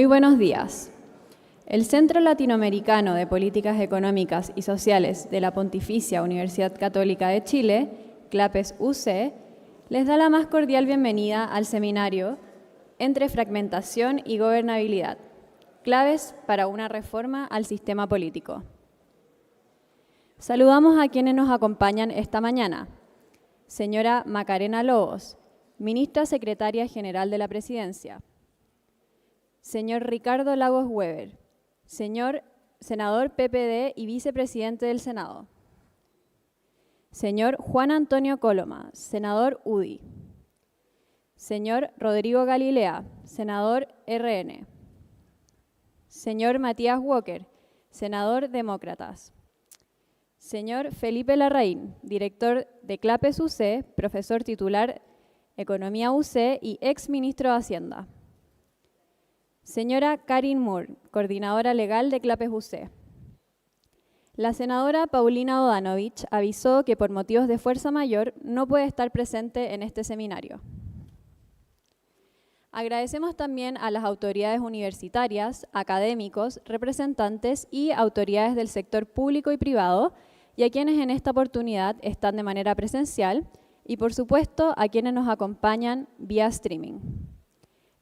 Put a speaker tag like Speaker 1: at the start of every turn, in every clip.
Speaker 1: buenos días. El Centro Latinoamericano de Políticas Económicas y Sociales de la Pontificia Universidad Católica de Chile, CLAPES-UC, les da la más cordial bienvenida al seminario Entre Fragmentación y Gobernabilidad, claves para una reforma al sistema político. Saludamos a quienes nos acompañan esta mañana. Señora Macarena Lobos, Ministra Secretaria General de la Presidencia. Señor Ricardo Lagos Weber, señor Senador PPD y Vicepresidente del Senado. Señor Juan Antonio Coloma, Senador UDI. Señor Rodrigo Galilea, Senador RN. Señor Matías Walker, Senador Demócratas. Señor Felipe Larraín, Director de CLAPES-UC, Profesor Titular Economía UC y ex Ministro de Hacienda. Señora Karin Moore, Coordinadora Legal de CLAPES-UC. La senadora Paulina Bodanovich avisó que por motivos de fuerza mayor no puede estar presente en este seminario. Agradecemos también a las autoridades universitarias, académicos, representantes y autoridades del sector público y privado y a quienes en esta oportunidad están de manera presencial y, por supuesto, a quienes nos acompañan vía streaming.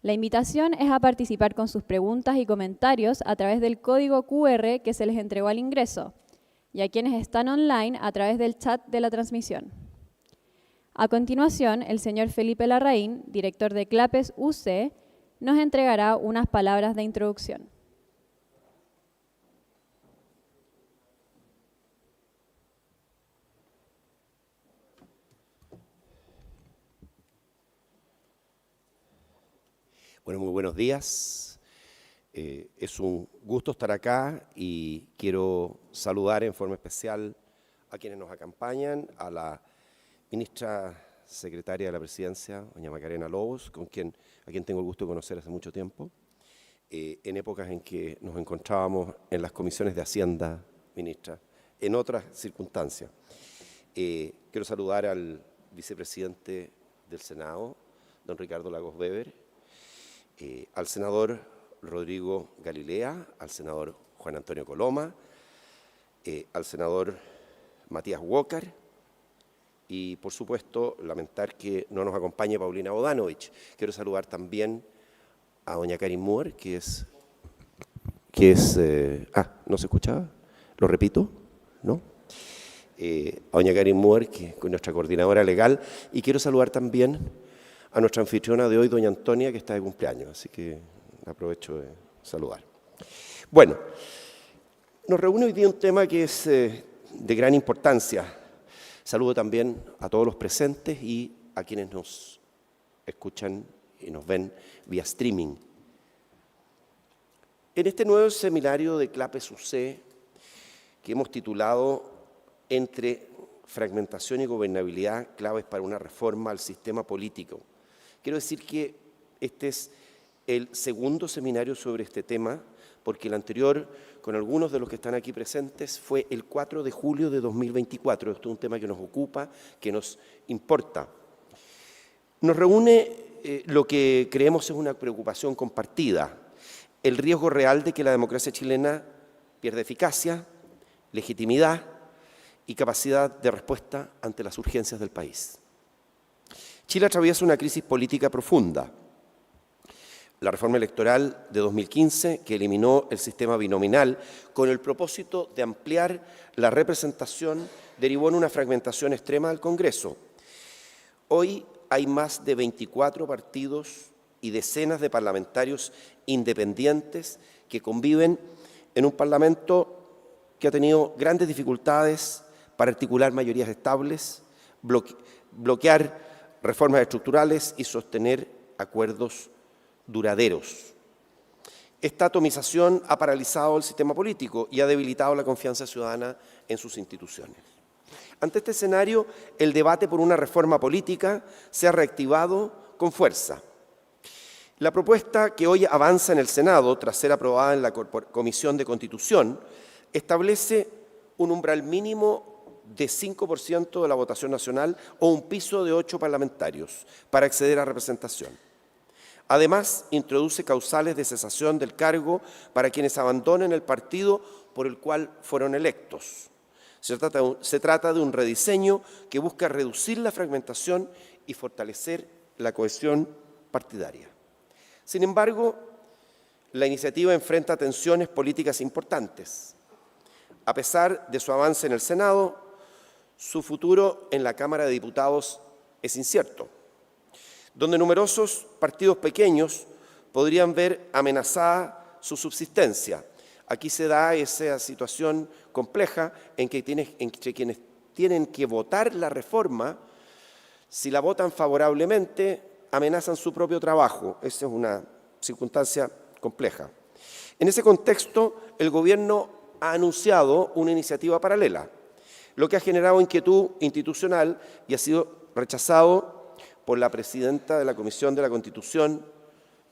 Speaker 1: La invitación es a participar con sus preguntas y comentarios a través del código QR que se les entregó al ingreso y a quienes están online a través del chat de la transmisión. A continuación, el señor Felipe Larraín, director de CLAPES-UC, nos entregará unas palabras de introducción.
Speaker 2: Bueno, muy buenos días. Es un gusto estar acá y quiero saludar en forma especial a quienes nos acompañan, a la Ministra Secretaria de la Presidencia, doña Macarena Lobos, a quien tengo el gusto de conocer hace mucho tiempo, en épocas en que nos encontrábamos en las comisiones de Hacienda, ministra, en otras circunstancias. Quiero saludar al vicepresidente del Senado, don Ricardo Lagos Weber, al senador Rodrigo Galilea, al senador Juan Antonio Coloma, al senador Matías Walker y, por supuesto, lamentar que no nos acompañe Paulina Bodanovich. Quiero saludar también a doña Karin Moore, ¿no se escuchaba? ¿Lo repito? ¿No? A doña Karin Moore, que es nuestra coordinadora legal, y quiero saludar también a nuestra anfitriona de hoy, doña Antonia, que está de cumpleaños, así que aprovecho de saludar. Bueno, nos reúne hoy día un tema que es de gran importancia. Saludo también a todos los presentes y a quienes nos escuchan y nos ven vía streaming. En este nuevo seminario de CLAPES-UC, que hemos titulado Entre Fragmentación y Gobernabilidad, claves para una reforma al sistema político, quiero decir que este es el segundo seminario sobre este tema, porque el anterior, con algunos de los que están aquí presentes, fue el 4 de julio de 2024. Esto es un tema que nos ocupa, que nos importa. Nos reúne lo que creemos es una preocupación compartida, el riesgo real de que la democracia chilena pierda eficacia, legitimidad y capacidad de respuesta ante las urgencias del país. Chile atraviesa una crisis política profunda. La reforma electoral de 2015, que eliminó el sistema binominal con el propósito de ampliar la representación, derivó en una fragmentación extrema del Congreso. Hoy hay más de 24 partidos y decenas de parlamentarios independientes que conviven en un Parlamento que ha tenido grandes dificultades para articular mayorías estables, bloquear reformas estructurales y sostener acuerdos duraderos. Esta atomización ha paralizado el sistema político y ha debilitado la confianza ciudadana en sus instituciones. Ante este escenario, el debate por una reforma política se ha reactivado con fuerza. La propuesta que hoy avanza en el Senado, tras ser aprobada en la Comisión de Constitución, establece un umbral mínimo de 5% de la votación nacional o un piso de 8 parlamentarios para acceder a representación. Además, introduce causales de cesación del cargo para quienes abandonen el partido por el cual fueron electos. Se trata de un rediseño que busca reducir la fragmentación y fortalecer la cohesión partidaria. Sin embargo, la iniciativa enfrenta tensiones políticas importantes. A pesar de su avance en el Senado, su futuro en la Cámara de Diputados es incierto, donde numerosos partidos pequeños podrían ver amenazada su subsistencia. Aquí se da esa situación compleja en que quienes tienen que votar la reforma, si la votan favorablemente, amenazan su propio trabajo. Esa es una circunstancia compleja. En ese contexto, el Gobierno ha anunciado una iniciativa paralela, lo que ha generado inquietud institucional y ha sido rechazado por la presidenta de la Comisión de la Constitución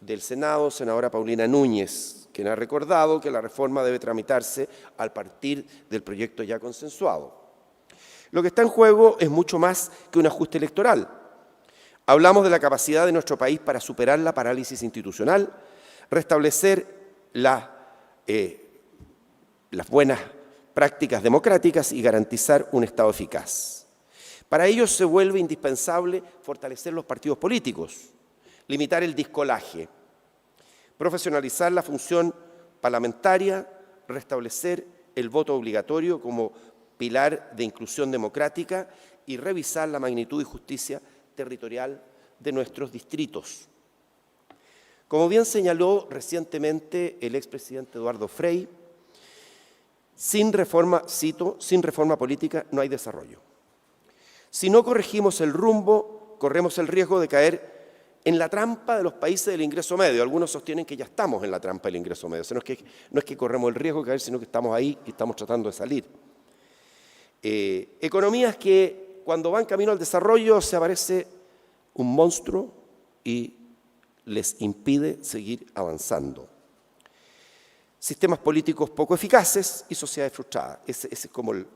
Speaker 2: del Senado, senadora Paulina Núñez, quien ha recordado que la reforma debe tramitarse a partir del proyecto ya consensuado. Lo que está en juego es mucho más que un ajuste electoral. Hablamos de la capacidad de nuestro país para superar la parálisis institucional, restablecer las buenas prácticas democráticas y garantizar un Estado eficaz. Para ello se vuelve indispensable fortalecer los partidos políticos, limitar el discolaje, profesionalizar la función parlamentaria, restablecer el voto obligatorio como pilar de inclusión democrática y revisar la magnitud y justicia territorial de nuestros distritos. Como bien señaló recientemente el expresidente Eduardo Frei, sin reforma, cito, sin reforma política no hay desarrollo. Si no corregimos el rumbo, corremos el riesgo de caer en la trampa de los países del ingreso medio. Algunos sostienen que ya estamos en la trampa del ingreso medio. O sea, no es que corremos el riesgo de caer, sino que estamos ahí y estamos tratando de salir. Economías que cuando van camino al desarrollo se aparece un monstruo y les impide seguir avanzando. Sistemas políticos poco eficaces y sociedades frustradas. Ese es como el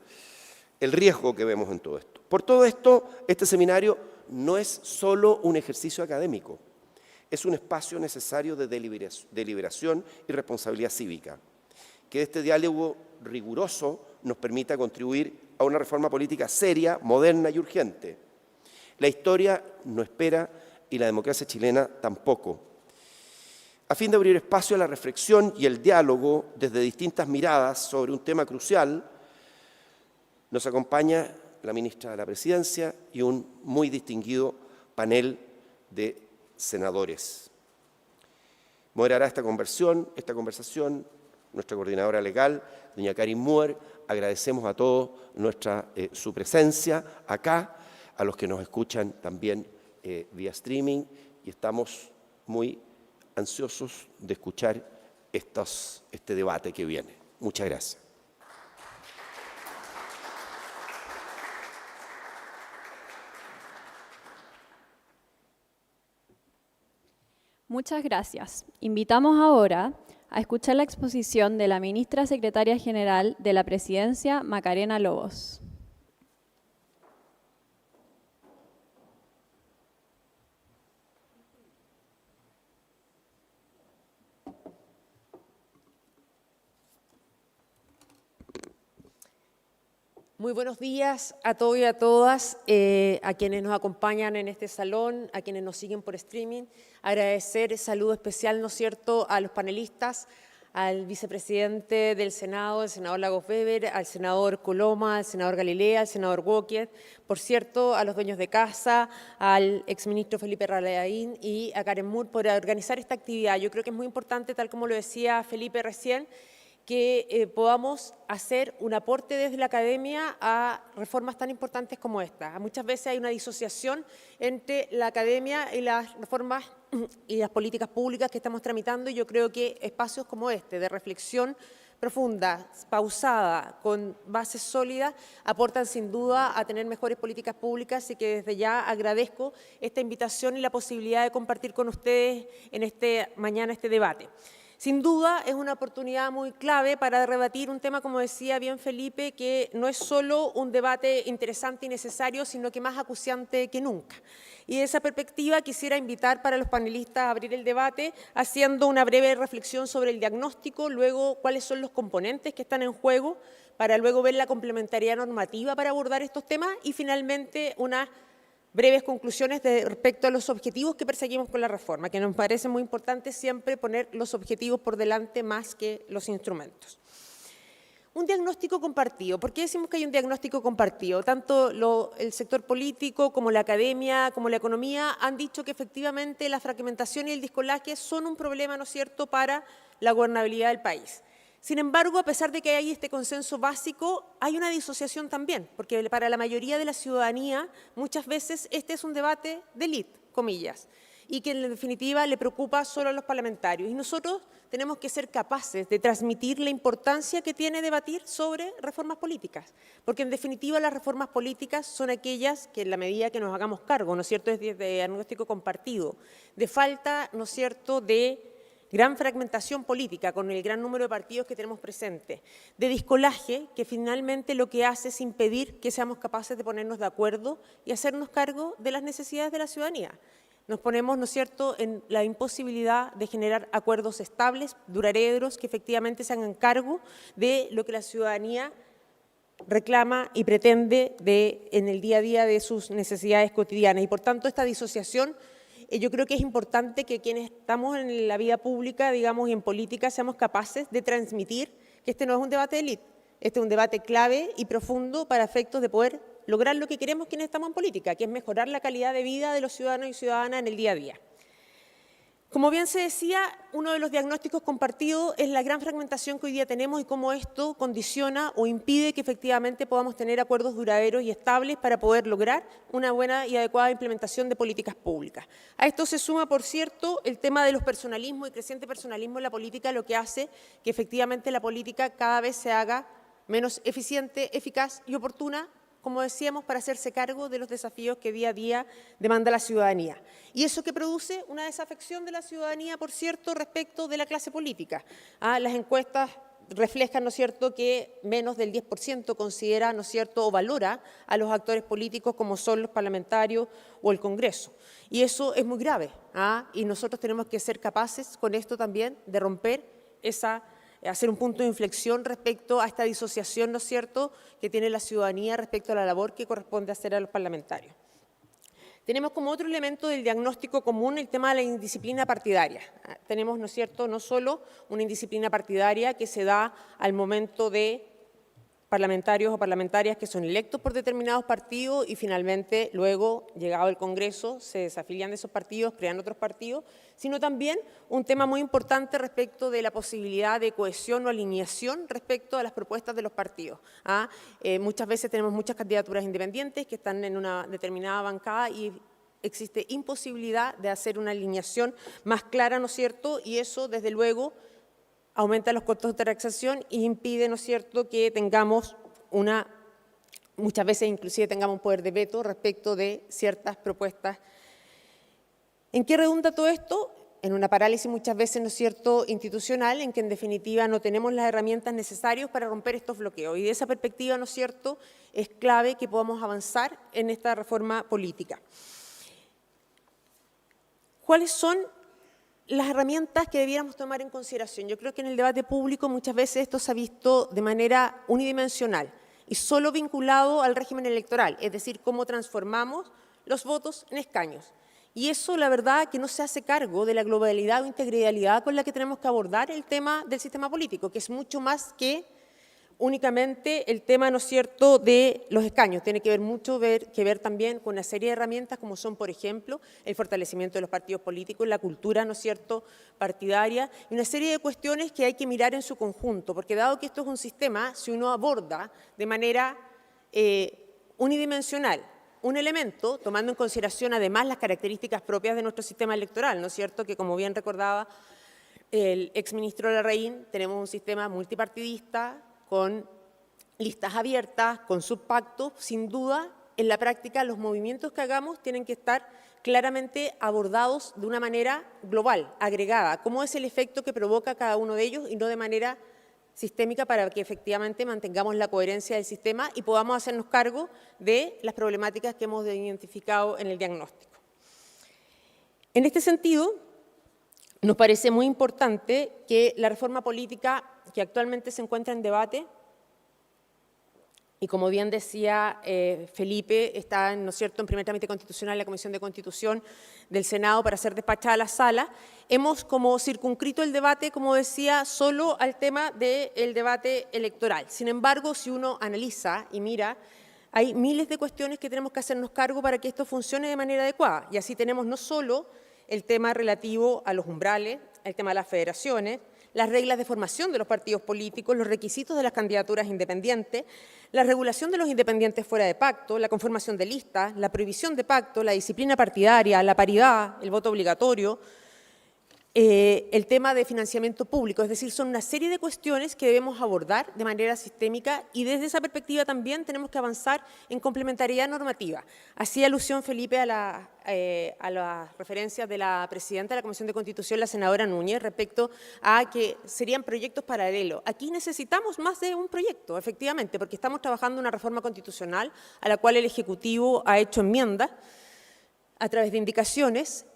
Speaker 2: riesgo que vemos en todo esto. Por todo esto, este seminario no es solo un ejercicio académico, es un espacio necesario de deliberación y responsabilidad cívica, que este diálogo riguroso nos permita contribuir a una reforma política seria, moderna y urgente. La historia no espera y la democracia chilena tampoco. A fin de abrir espacio a la reflexión y el diálogo desde distintas miradas sobre un tema crucial, nos acompaña la ministra de la Presidencia y un muy distinguido panel de senadores. Moderará esta conversación nuestra coordinadora legal, doña Karin Moore. Agradecemos a todos su presencia acá, a los que nos escuchan también vía streaming, y estamos muy ansiosos de escuchar este debate que viene. Muchas gracias.
Speaker 1: Muchas gracias. Invitamos ahora a escuchar la exposición de la ministra secretaria general de la Presidencia, Macarena Lobos.
Speaker 3: Muy buenos días a todos y a todas, a quienes nos acompañan en este salón, a quienes nos siguen por streaming. Agradecer saludo especial, ¿no es cierto?, a los panelistas, al vicepresidente del Senado, el senador Lagos Weber, al senador Coloma, al senador Galilea, al senador Walker, por cierto, a los dueños de casa, al exministro Felipe Larraín y a Karen Moore por organizar esta actividad. Yo creo que es muy importante, tal como lo decía Felipe recién, que podamos hacer un aporte desde la academia a reformas tan importantes como esta. Muchas veces hay una disociación entre la academia y las reformas y las políticas públicas que estamos tramitando, y yo creo que espacios como este, de reflexión profunda, pausada, con bases sólidas, aportan sin duda a tener mejores políticas públicas, y que desde ya agradezco esta invitación y la posibilidad de compartir con ustedes en mañana este debate. Sin duda es una oportunidad muy clave para rebatir un tema, como decía bien Felipe, que no es solo un debate interesante y necesario, sino que más acuciante que nunca. Y de esa perspectiva quisiera invitar para los panelistas a abrir el debate haciendo una breve reflexión sobre el diagnóstico, luego cuáles son los componentes que están en juego, para luego ver la complementariedad normativa para abordar estos temas y finalmente unas breves conclusiones respecto a los objetivos que perseguimos con la reforma, que nos parece muy importante siempre poner los objetivos por delante más que los instrumentos. Un diagnóstico compartido. ¿Por qué decimos que hay un diagnóstico compartido? Tanto el sector político como la academia, como la economía han dicho que efectivamente la fragmentación y el discolaje son un problema, ¿no es cierto?, para la gobernabilidad del país. Sin embargo, a pesar de que hay este consenso básico, hay una disociación también, porque para la mayoría de la ciudadanía muchas veces este es un debate de élite, comillas, y que en definitiva le preocupa solo a los parlamentarios. Y nosotros tenemos que ser capaces de transmitir la importancia que tiene debatir sobre reformas políticas, porque en definitiva las reformas políticas son aquellas que en la medida que nos hagamos cargo, ¿no es cierto?, es de diagnóstico compartido, de falta, ¿no es cierto?, de gran fragmentación política con el gran número de partidos que tenemos presentes, de discolaje que finalmente lo que hace es impedir que seamos capaces de ponernos de acuerdo y hacernos cargo de las necesidades de la ciudadanía. Nos ponemos, ¿no es cierto?, en la imposibilidad de generar acuerdos estables, duraderos, que efectivamente se hagan cargo de lo que la ciudadanía reclama y pretende en el día a día de sus necesidades cotidianas. Y por tanto esta disociación, yo creo que es importante que quienes estamos en la vida pública, digamos, y en política, seamos capaces de transmitir que este no es un debate de élite, este es un debate clave y profundo para efectos de poder lograr lo que queremos quienes estamos en política, que es mejorar la calidad de vida de los ciudadanos y ciudadanas en el día a día. Como bien se decía, uno de los diagnósticos compartidos es la gran fragmentación que hoy día tenemos y cómo esto condiciona o impide que efectivamente podamos tener acuerdos duraderos y estables para poder lograr una buena y adecuada implementación de políticas públicas. A esto se suma, por cierto, el tema de los personalismos y creciente personalismo en la política, lo que hace que efectivamente la política cada vez se haga menos eficiente, eficaz y oportuna, como decíamos, para hacerse cargo de los desafíos que día a día demanda la ciudadanía. Y eso que produce una desafección de la ciudadanía, por cierto, respecto de la clase política. Las encuestas reflejan, ¿no es cierto?, que menos del 10% considera, ¿no es cierto?, o valora a los actores políticos como son los parlamentarios o el Congreso. Y eso es muy grave, y nosotros tenemos que ser capaces con esto también de romper hacer un punto de inflexión respecto a esta disociación, ¿no es cierto?, que tiene la ciudadanía respecto a la labor que corresponde hacer a los parlamentarios. Tenemos como otro elemento del diagnóstico común el tema de la indisciplina partidaria. Tenemos, ¿no es cierto?, no solo una indisciplina partidaria que se da al momento de parlamentarios o parlamentarias que son electos por determinados partidos y finalmente luego, llegado el Congreso, se desafilian de esos partidos, crean otros partidos, sino también un tema muy importante respecto de la posibilidad de cohesión o alineación respecto a las propuestas de los partidos. Muchas veces tenemos muchas candidaturas independientes que están en una determinada bancada y existe imposibilidad de hacer una alineación más clara, ¿no es cierto?, y eso, desde luego, aumenta los costos de transacción e impide, ¿no es cierto?, que tengamos muchas veces inclusive tengamos un poder de veto respecto de ciertas propuestas. ¿En qué redunda todo esto? En una parálisis muchas veces, ¿no es cierto?, institucional, en que en definitiva no tenemos las herramientas necesarias para romper estos bloqueos. Y de esa perspectiva, ¿no es cierto?, es clave que podamos avanzar en esta reforma política. ¿Cuáles son las herramientas que debiéramos tomar en consideración? Yo creo que en el debate público muchas veces esto se ha visto de manera unidimensional y solo vinculado al régimen electoral, es decir, cómo transformamos los votos en escaños. Y eso, la verdad, que no se hace cargo de la globalidad o integralidad con la que tenemos que abordar el tema del sistema político, que es mucho más que únicamente el tema, ¿no es cierto?, de los escaños. Tiene que ver mucho que ver también con una serie de herramientas como son, por ejemplo, el fortalecimiento de los partidos políticos, la cultura, ¿no es cierto?, partidaria, y una serie de cuestiones que hay que mirar en su conjunto, porque dado que esto es un sistema, si uno aborda de manera unidimensional un elemento, tomando en consideración además las características propias de nuestro sistema electoral, ¿no es cierto?, que como bien recordaba el exministro Larraín, tenemos un sistema multipartidista, con listas abiertas, con subpactos. Sin duda, en la práctica, los movimientos que hagamos tienen que estar claramente abordados de una manera global, agregada, cómo es el efecto que provoca cada uno de ellos y no de manera sistémica para que efectivamente mantengamos la coherencia del sistema y podamos hacernos cargo de las problemáticas que hemos identificado en el diagnóstico. En este sentido, nos parece muy importante que la reforma política que actualmente se encuentra en debate, y como bien decía Felipe, está, ¿no es cierto?, en primer trámite constitucional en la Comisión de Constitución del Senado para ser despachada a la sala. Hemos como circunscrito el debate, como decía, solo al tema del debate electoral. Sin embargo, si uno analiza y mira, hay miles de cuestiones que tenemos que hacernos cargo para que esto funcione de manera adecuada. Y así tenemos no solo el tema relativo a los umbrales, el tema de las federaciones, las reglas de formación de los partidos políticos, los requisitos de las candidaturas independientes, la regulación de los independientes fuera de pacto, la conformación de listas, la prohibición de pacto, la disciplina partidaria, la paridad, el voto obligatorio, el tema de financiamiento público. Es decir, son una serie de cuestiones que debemos abordar de manera sistémica y desde esa perspectiva también tenemos que avanzar en complementariedad normativa. Hacía alusión Felipe a las referencias de la presidenta de la Comisión de Constitución, la senadora Núñez, respecto a que serían proyectos paralelos. Aquí necesitamos más de un proyecto, efectivamente, porque estamos trabajando una reforma constitucional a la cual el Ejecutivo ha hecho enmiendas a través de indicaciones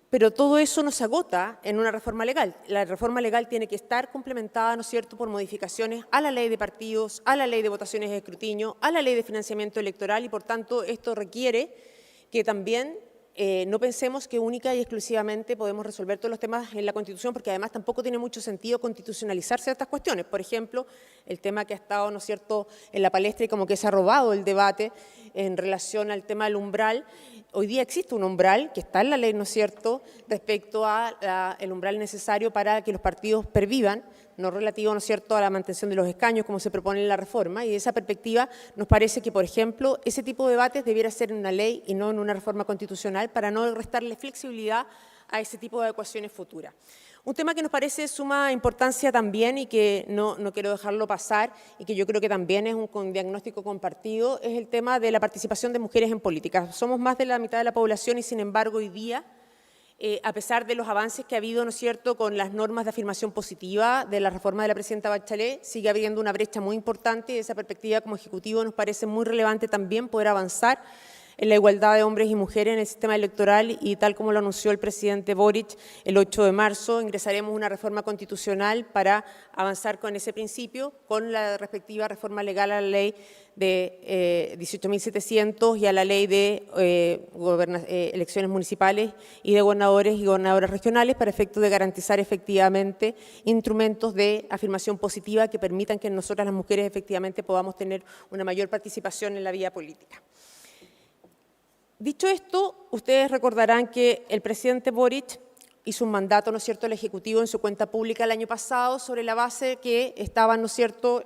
Speaker 3: pero todo eso no se agota en una reforma legal. La reforma legal tiene que estar complementada, ¿no es cierto?, por modificaciones a la ley de partidos, a la ley de votaciones de escrutinio, a la ley de financiamiento electoral y, por tanto, esto requiere que también no pensemos que única y exclusivamente podemos resolver todos los temas en la Constitución, porque además tampoco tiene mucho sentido constitucionalizar ciertas cuestiones. Por ejemplo, el tema que ha estado, ¿no es cierto?, en la palestra y como que se ha robado el debate en relación al tema del umbral. Hoy día existe un umbral que está en la ley, ¿no es cierto?, respecto al umbral necesario para que los partidos pervivan, no relativo, ¿no es cierto?, a la mantención de los escaños, como se propone en la reforma, y de esa perspectiva nos parece que, por ejemplo, ese tipo de debates debiera ser en una ley y no en una reforma constitucional para no restarle flexibilidad a ese tipo de ecuaciones futuras. Un tema que nos parece de suma importancia también y que no quiero dejarlo pasar y que yo creo que también es un diagnóstico compartido es el tema de la participación de mujeres en política. Somos más de la mitad de la población y, sin embargo, hoy día, a pesar de los avances que ha habido, ¿no es cierto?, con las normas de afirmación positiva de la reforma de la presidenta Bachelet, sigue habiendo una brecha muy importante y de esa perspectiva como Ejecutivo nos parece muy relevante también poder avanzar en la igualdad de hombres y mujeres en el sistema electoral y tal como lo anunció el presidente Boric el 8 de marzo, ingresaremos una reforma constitucional para avanzar con ese principio, con la respectiva reforma legal a la ley de 18.700 y a la ley de elecciones municipales y de gobernadores y gobernadoras regionales para efecto de garantizar efectivamente instrumentos de afirmación positiva que permitan que nosotras las mujeres efectivamente podamos tener una mayor participación en la vida política. Dicho esto, ustedes recordarán que el presidente Boric hizo un mandato, ¿no es cierto?, al Ejecutivo en su cuenta pública el año pasado sobre la base que estaba, ¿no es cierto?,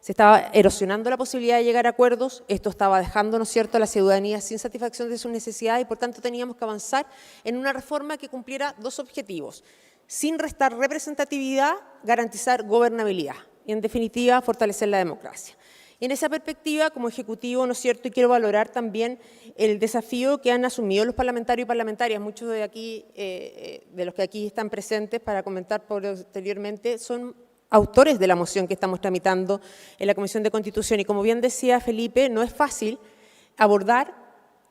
Speaker 3: se estaba erosionando la posibilidad de llegar a acuerdos, esto estaba dejando, ¿no es cierto?, a la ciudadanía sin satisfacción de sus necesidades y, por tanto, teníamos que avanzar en una reforma que cumpliera dos objetivos: sin restar representatividad, garantizar gobernabilidad y, en definitiva, fortalecer la democracia. Y en esa perspectiva, como Ejecutivo, ¿no es cierto?, y quiero valorar también el desafío que han asumido los parlamentarios y parlamentarias, muchos de aquí, de los que aquí están presentes para comentar posteriormente, son autores de la moción que estamos tramitando en la Comisión de Constitución. Y como bien decía Felipe, no es fácil abordar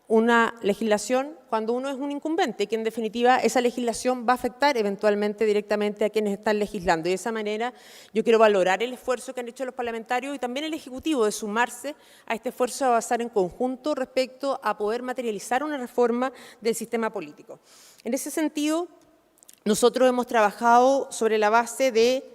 Speaker 3: una legislación cuando uno es un incumbente, que en definitiva esa legislación va a afectar eventualmente directamente a quienes están legislando. Y de esa manera yo quiero valorar el esfuerzo que han hecho los parlamentarios y también el Ejecutivo de sumarse a este esfuerzo de avanzar en conjunto respecto a poder materializar una reforma del sistema político. En ese sentido, nosotros hemos trabajado sobre la base de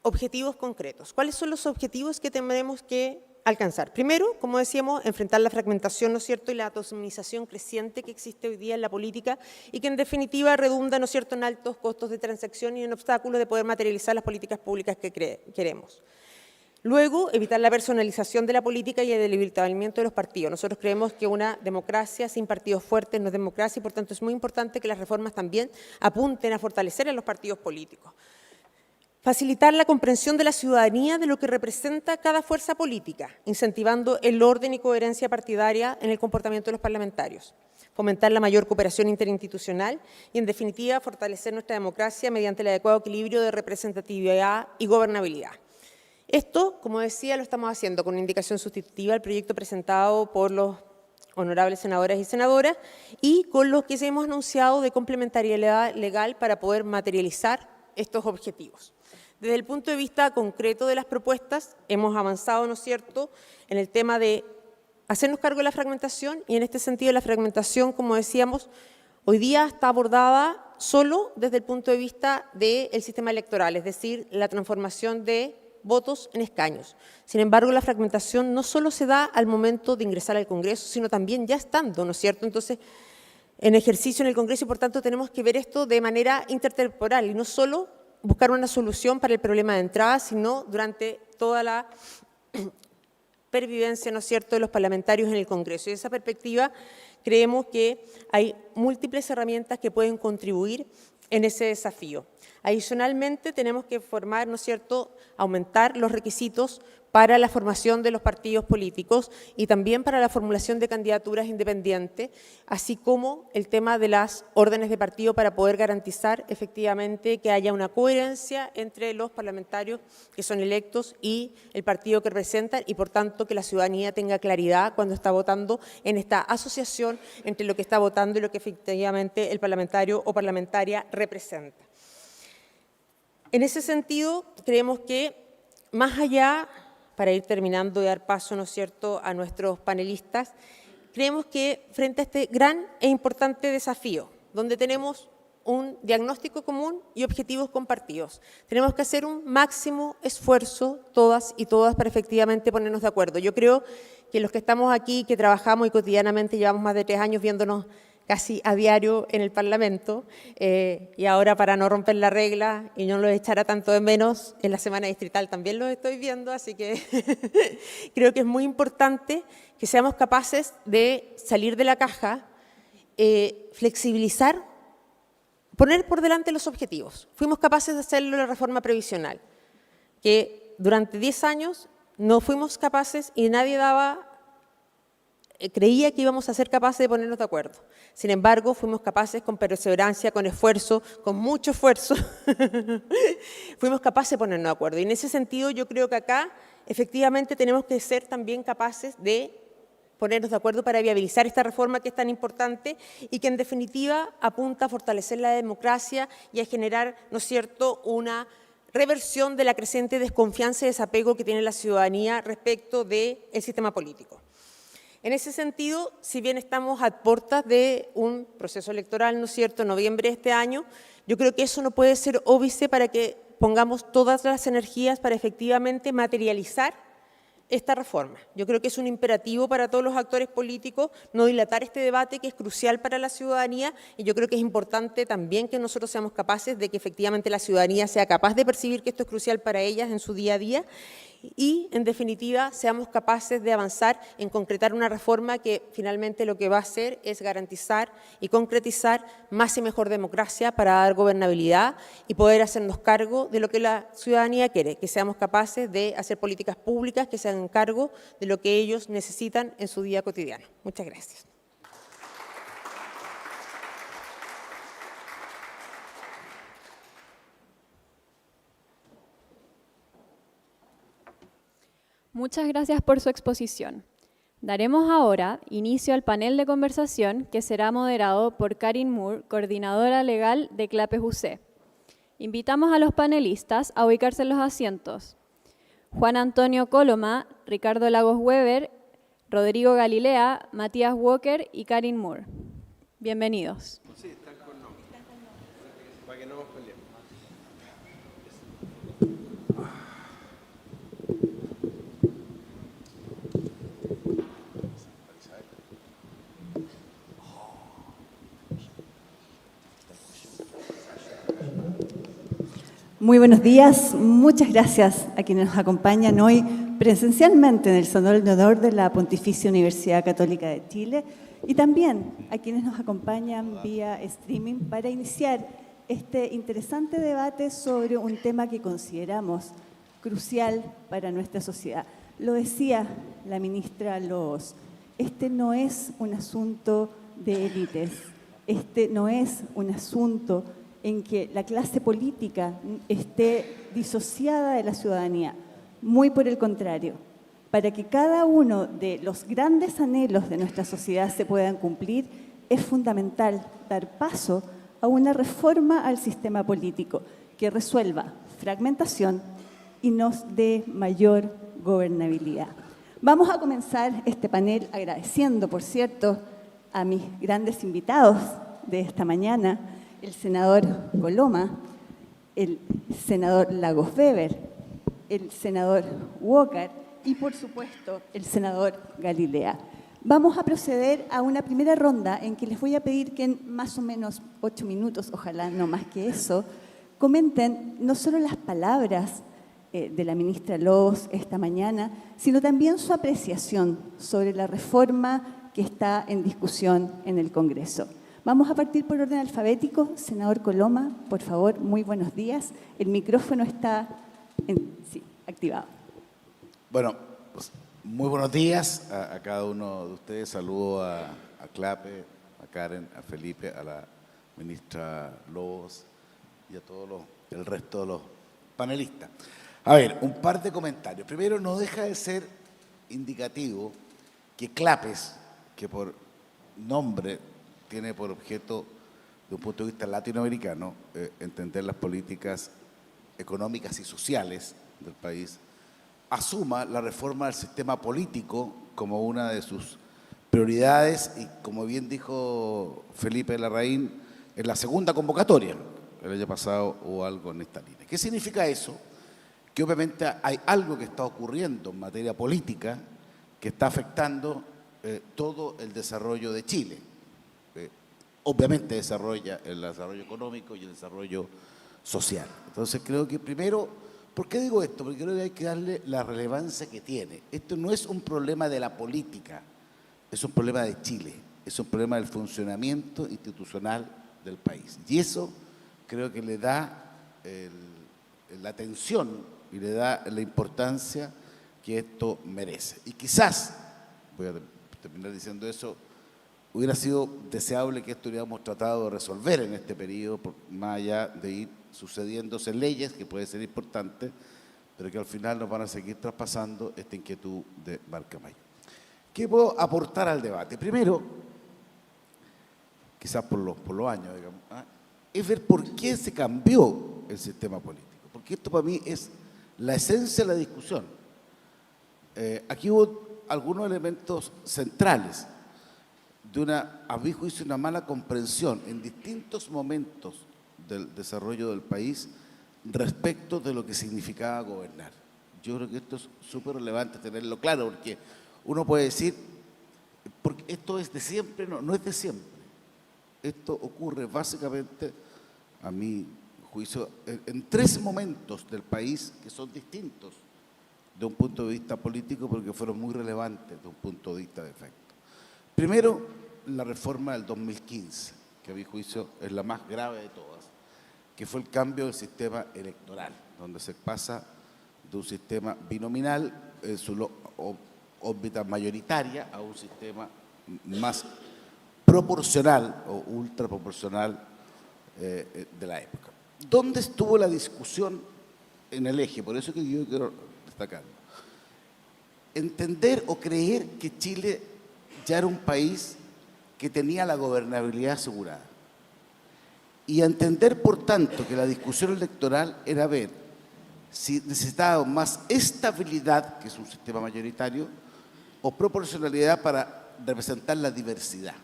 Speaker 3: objetivos concretos. ¿Cuáles son los objetivos que tenemos que alcanzar? Primero, como decíamos, enfrentar la fragmentación, ¿no es cierto?, y la atomización creciente que existe hoy día en la política y que en definitiva redunda, ¿no es cierto?, en altos costos de transacción y en obstáculos de poder materializar las políticas públicas que queremos. Luego, evitar la personalización de la política y el debilitamiento de los partidos. Nosotros creemos que una democracia sin partidos fuertes no es democracia y, por tanto, es muy importante que las reformas también apunten a fortalecer a los partidos políticos. Facilitar la comprensión de la ciudadanía de lo que representa cada fuerza política, incentivando el orden y coherencia partidaria en el comportamiento de los parlamentarios. Fomentar la mayor cooperación interinstitucional y, en definitiva, fortalecer nuestra democracia mediante el adecuado equilibrio de representatividad y gobernabilidad. Esto, como decía, lo estamos haciendo con una indicación sustitutiva al proyecto presentado por los honorables senadoras y senadoras y con los que hemos anunciado de complementariedad legal para poder materializar estos objetivos. Desde el punto de vista concreto de las propuestas, hemos avanzado, ¿no es cierto?, en el tema de hacernos cargo de la fragmentación y en este sentido la fragmentación, como decíamos, hoy día está abordada solo desde el punto de vista del sistema electoral, es decir, la transformación de votos en escaños. Sin embargo, la fragmentación no solo se da al momento de ingresar al Congreso, sino también ya estando, ¿no es cierto?, entonces, en ejercicio en el Congreso y, por tanto, tenemos que ver esto de manera intertemporal y no solo buscar una solución para el problema de entrada, sino durante toda la pervivencia, ¿no es cierto?, de los parlamentarios en el Congreso. Y de esa perspectiva creemos que hay múltiples herramientas que pueden contribuir en ese desafío. Adicionalmente, tenemos que formar, ¿no es cierto?, aumentar los requisitos para la formación de los partidos políticos y también para la formulación de candidaturas independientes, así como el tema de las órdenes de partido para poder garantizar efectivamente que haya una coherencia entre los parlamentarios que son electos y el partido que representan y, por tanto, que la ciudadanía tenga claridad cuando está votando en esta asociación entre lo que está votando y lo que efectivamente el parlamentario o parlamentaria representa. En ese sentido, creemos que más allá, para ir terminando y dar paso, ¿no es cierto?, a nuestros panelistas, creemos que frente a este gran e importante desafío, donde tenemos un diagnóstico común y objetivos compartidos, tenemos que hacer un máximo esfuerzo, todas y todas, para efectivamente ponernos de acuerdo. Yo creo que los que estamos aquí, que trabajamos y cotidianamente llevamos más de 3 años viéndonos casi a diario en el Parlamento, y ahora para no romper la regla y no lo echara tanto de menos, en la semana distrital también lo estoy viendo, así que creo que es muy importante que seamos capaces de salir de la caja, flexibilizar, poner por delante los objetivos. Fuimos capaces de hacerlo en la reforma previsional, que durante 10 años no fuimos capaces y nadie creía que íbamos a ser capaces de ponernos de acuerdo. Sin embargo, fuimos capaces con perseverancia, con esfuerzo, con mucho esfuerzo, fuimos capaces de ponernos de acuerdo. Y en ese sentido yo creo que acá efectivamente tenemos que ser también capaces de ponernos de acuerdo para viabilizar esta reforma que es tan importante y que en definitiva apunta a fortalecer la democracia y a generar, ¿no es cierto?, una reversión de la creciente desconfianza y desapego que tiene la ciudadanía respecto del sistema político. En ese sentido, si bien estamos a puertas de un proceso electoral, ¿no es cierto?, en noviembre de este año, yo creo que eso no puede ser óbice para que pongamos todas las energías para efectivamente materializar esta reforma. Yo creo que es un imperativo para todos los actores políticos no dilatar este debate que es crucial para la ciudadanía y yo creo que es importante también que nosotros seamos capaces de que efectivamente la ciudadanía sea capaz de percibir que esto es crucial para ellas en su día a día y, en definitiva, seamos capaces de avanzar en concretar una reforma que finalmente lo que va a hacer es garantizar y concretizar más y mejor democracia para dar gobernabilidad y poder hacernos cargo de lo que la ciudadanía quiere, que seamos capaces de hacer políticas públicas que se hagan cargo de lo que ellos necesitan en su día cotidiano. Muchas gracias.
Speaker 1: Muchas gracias por su exposición. Daremos ahora inicio al panel de conversación que será moderado por Karin Moore, coordinadora legal de CLAPES UC. Invitamos a los panelistas a ubicarse en los asientos. Juan Antonio Coloma, Ricardo Lagos Weber, Rodrigo Galilea, Matías Walker y Karin Moore. Bienvenidos.
Speaker 2: Sí, están con nombre. Para que no nos peleemos.
Speaker 4: Muy buenos días, muchas gracias a quienes nos acompañan hoy presencialmente en el Salón de Honor de la Pontificia Universidad Católica de Chile y también a quienes nos acompañan vía streaming para iniciar este interesante debate sobre un tema que consideramos crucial para nuestra sociedad. Lo decía la ministra Loos, este no es un asunto de élites, este no es un asunto en que la clase política esté disociada de la ciudadanía. Muy por el contrario, para que cada uno de los grandes anhelos de nuestra sociedad se puedan cumplir, es fundamental dar paso a una reforma al sistema político que resuelva fragmentación y nos dé mayor gobernabilidad. Vamos a comenzar este panel agradeciendo, por cierto, a mis grandes invitados de esta mañana, el senador Coloma, el senador Lagos Weber, el senador Walker y, por supuesto, el senador Galilea. Vamos a proceder a una primera ronda en que les voy a pedir que en más o menos 8 minutos, ojalá no más que eso, comenten no solo las palabras de la ministra Loos esta mañana, sino también su apreciación sobre la reforma que está en discusión en el Congreso. Vamos a partir por orden alfabético. Senador Coloma, por favor, muy buenos días. El micrófono está activado.
Speaker 5: Bueno, pues, muy buenos días a cada uno de ustedes. Saludo a Clape, a Karen, a Felipe, a la ministra Loos y a todo el resto de los panelistas. A ver, un par de comentarios. Primero, no deja de ser indicativo que Clapes, que por nombre tiene por objeto, de un punto de vista latinoamericano, entender las políticas económicas y sociales del país, asuma la reforma del sistema político como una de sus prioridades y, como bien dijo Felipe Larraín, en la segunda convocatoria, el año pasado o algo en esta línea. ¿Qué significa eso? Que obviamente hay algo que está ocurriendo en materia política que está afectando todo el desarrollo de Chile. Obviamente desarrolla el desarrollo económico y el desarrollo social. Entonces creo que primero, ¿por qué digo esto? Porque creo que hay que darle la relevancia que tiene. Esto no es un problema de la política, es un problema de Chile, es un problema del funcionamiento institucional del país. Y eso creo que le da la atención y le da la importancia que esto merece. Y quizás, voy a terminar diciendo eso, hubiera sido deseable que esto hubiéramos tratado de resolver en este periodo, más allá de ir sucediéndose leyes, que puede ser importante, pero que al final nos van a seguir traspasando esta inquietud de Barca Mayor. ¿Qué puedo aportar al debate? Primero, quizás por los años, digamos, es ver por qué se cambió el sistema político, porque esto para mí es la esencia de la discusión. Aquí hubo algunos elementos centrales de a mi juicio, una mala comprensión en distintos momentos del desarrollo del país respecto de lo que significaba gobernar. Yo creo que esto es súper relevante tenerlo claro, porque uno puede decir, porque esto es de siempre, no es de siempre. Esto ocurre básicamente, a mi juicio, en 3 momentos del país que son distintos de un punto de vista político, porque fueron muy relevantes de un punto de vista de efecto. Primero, la reforma del 2015, que a mi juicio es la más grave de todas, que fue el cambio del sistema electoral, donde se pasa de un sistema binominal en su órbita mayoritaria a un sistema más proporcional o ultraproporcional de la época. ¿Dónde estuvo la discusión en el eje? Por eso que yo quiero destacarlo. Entender o creer que Chile ya era un país que tenía la gobernabilidad asegurada. Y entender, por tanto, que la discusión electoral era ver si necesitábamos más estabilidad, que es un sistema mayoritario, o proporcionalidad para representar la diversidad.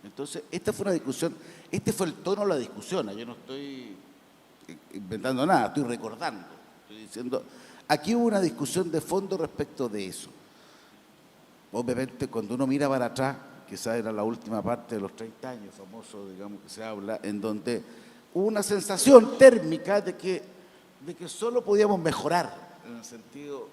Speaker 5: Entonces, esta fue una discusión, este fue el tono de la discusión. Yo no estoy inventando nada, estoy recordando, estoy diciendo, aquí hubo una discusión de fondo respecto de eso. Obviamente, cuando uno mira para atrás, quizás era la última parte de los 30 años, famoso, digamos, que se habla, en donde hubo una sensación térmica de que solo podíamos mejorar en el sentido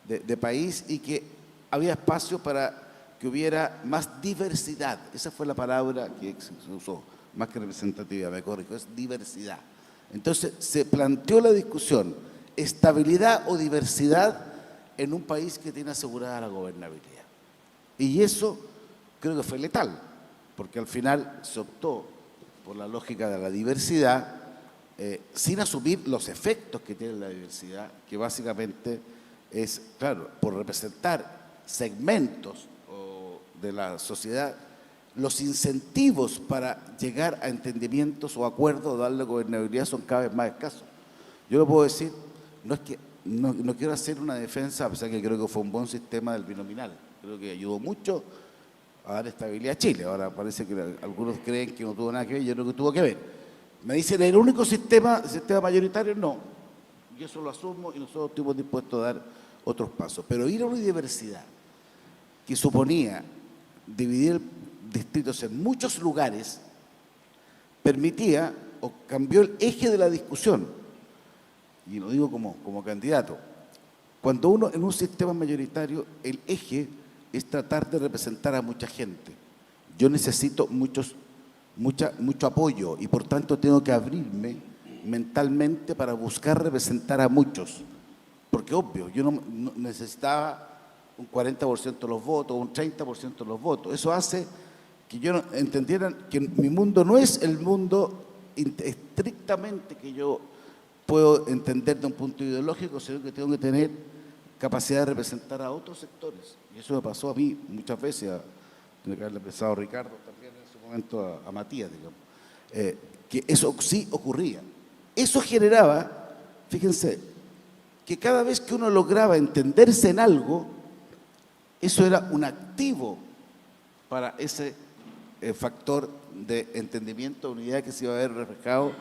Speaker 5: de país y que había espacio para que hubiera más diversidad. Esa fue la palabra que se usó, más que representatividad, me corrijo, es diversidad. Entonces se planteó la discusión, estabilidad o diversidad en un país que tiene asegurada la gobernabilidad. Y eso creo que fue letal, porque al final se optó por la lógica de la diversidad, sin asumir los efectos que tiene la diversidad, que básicamente es, claro, por representar segmentos de la sociedad, los incentivos para llegar a entendimientos o acuerdos o darle gobernabilidad son cada vez más escasos. Yo lo puedo decir, no quiero hacer una defensa, a pesar que creo que fue un buen sistema del binominal, creo que ayudó mucho a dar estabilidad a Chile. Ahora parece que algunos creen que no tuvo nada que ver, yo creo que tuvo que ver. Me dicen, ¿el único sistema mayoritario? No. Y eso lo asumo y nosotros estuvimos dispuestos a dar otros pasos. Pero ir a una diversidad que suponía dividir distritos en muchos lugares, permitía o cambió el eje de la discusión. Y lo digo como candidato. Cuando uno en un sistema mayoritario, el eje es tratar de representar a mucha gente. Yo necesito mucho apoyo y por tanto tengo que abrirme mentalmente para buscar representar a muchos. Porque obvio, yo no necesitaba un 40% de los votos, un 30% de los votos. Eso hace que yo entendiera que mi mundo no es el mundo estrictamente que yo puedo entender de un punto ideológico, sino que tengo que tener capacidad de representar a otros sectores. Y eso me pasó a mí muchas veces, tiene que haberle pensado a Ricardo también en ese momento, a Matías, digamos, que eso sí ocurría. Eso generaba, fíjense, que cada vez que uno lograba entenderse en algo, eso era un activo para ese factor de entendimiento, unidad que se iba a ver reflejado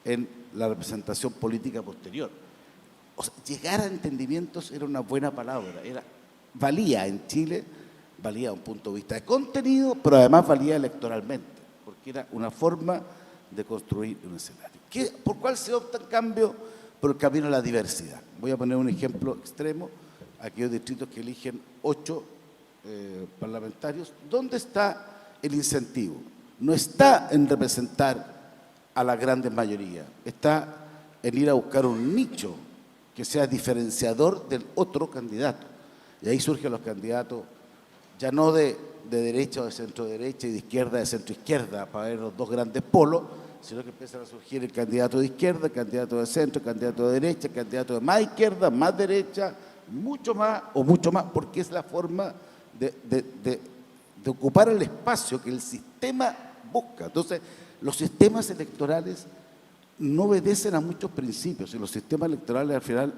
Speaker 5: en la representación política posterior. O sea, llegar a entendimientos era una buena palabra, valía en Chile, valía a un punto de vista de contenido, pero además valía electoralmente, porque era una forma de construir un escenario. ¿Por cuál se opta en cambio? Por el camino a la diversidad. Voy a poner un ejemplo extremo, aquellos distritos que eligen 8 parlamentarios. ¿Dónde está el incentivo? No está en representar a la gran mayoría, está en ir a buscar un nicho que sea diferenciador del otro candidato. Y ahí surgen los candidatos, ya no de derecha o de centro derecha y de izquierda de centro izquierda, para ver los dos grandes polos, sino que empiezan a surgir el candidato de izquierda, el candidato de centro, el candidato de derecha, el candidato de más izquierda, más derecha, mucho más, porque es la forma de ocupar el espacio que el sistema busca. Entonces, los sistemas electorales no obedecen a muchos principios, y los sistemas electorales al final,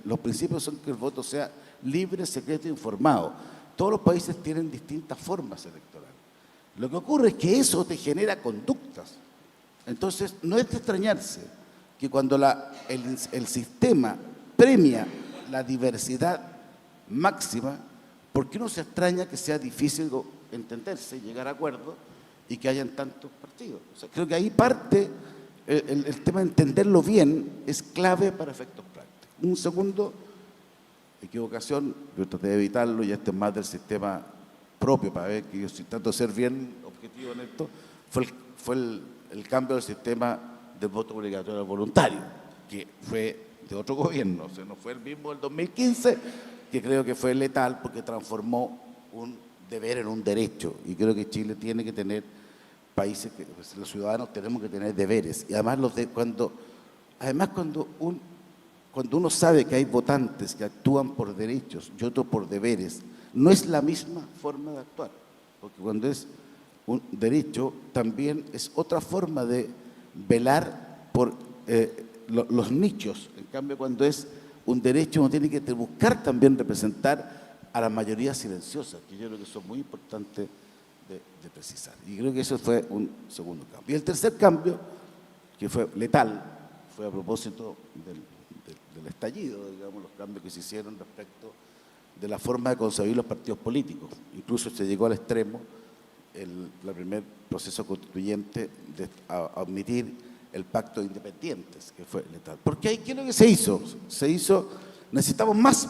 Speaker 5: los principios son que el voto sea libre, secreto e informado. Todos los países tienen distintas formas electorales. Lo que ocurre es que eso te genera conductas. Entonces, no es de extrañarse que cuando el sistema premia la diversidad máxima, ¿por qué no se extraña que sea difícil entenderse, llegar a acuerdos y que hayan tantos partidos? O sea, creo que ahí parte el tema de entenderlo bien, es clave para efectos prácticos. Un segundo, equivocación, yo traté de evitarlo, y este es más del sistema propio, para ver que yo estoy tratando de ser bien objetivo en esto, fue el cambio del sistema del voto obligatorio voluntario, que fue de otro gobierno, o sea, no fue el mismo del 2015, que creo que fue letal porque transformó un deber en un derecho, y creo que Chile tiene que tener países que pues, los ciudadanos tenemos que tener deberes, y además cuando uno sabe que hay votantes que actúan por derechos y otros por deberes, no es la misma forma de actuar, porque cuando es un derecho también es otra forma de velar por los nichos. En cambio, cuando es un derecho, uno tiene que buscar también representar a las mayorías silenciosas, que yo creo que son muy importantes de precisar. Y creo que eso fue un segundo cambio. Y el tercer cambio, que fue letal, fue a propósito del estallido, digamos, los cambios que se hicieron respecto de la forma de concebir los partidos políticos. Incluso se llegó al extremo, el primer proceso constituyente, de admitir el pacto de independientes, que fue letal. Porque ahí, ¿qué es lo que se hizo? Necesitamos más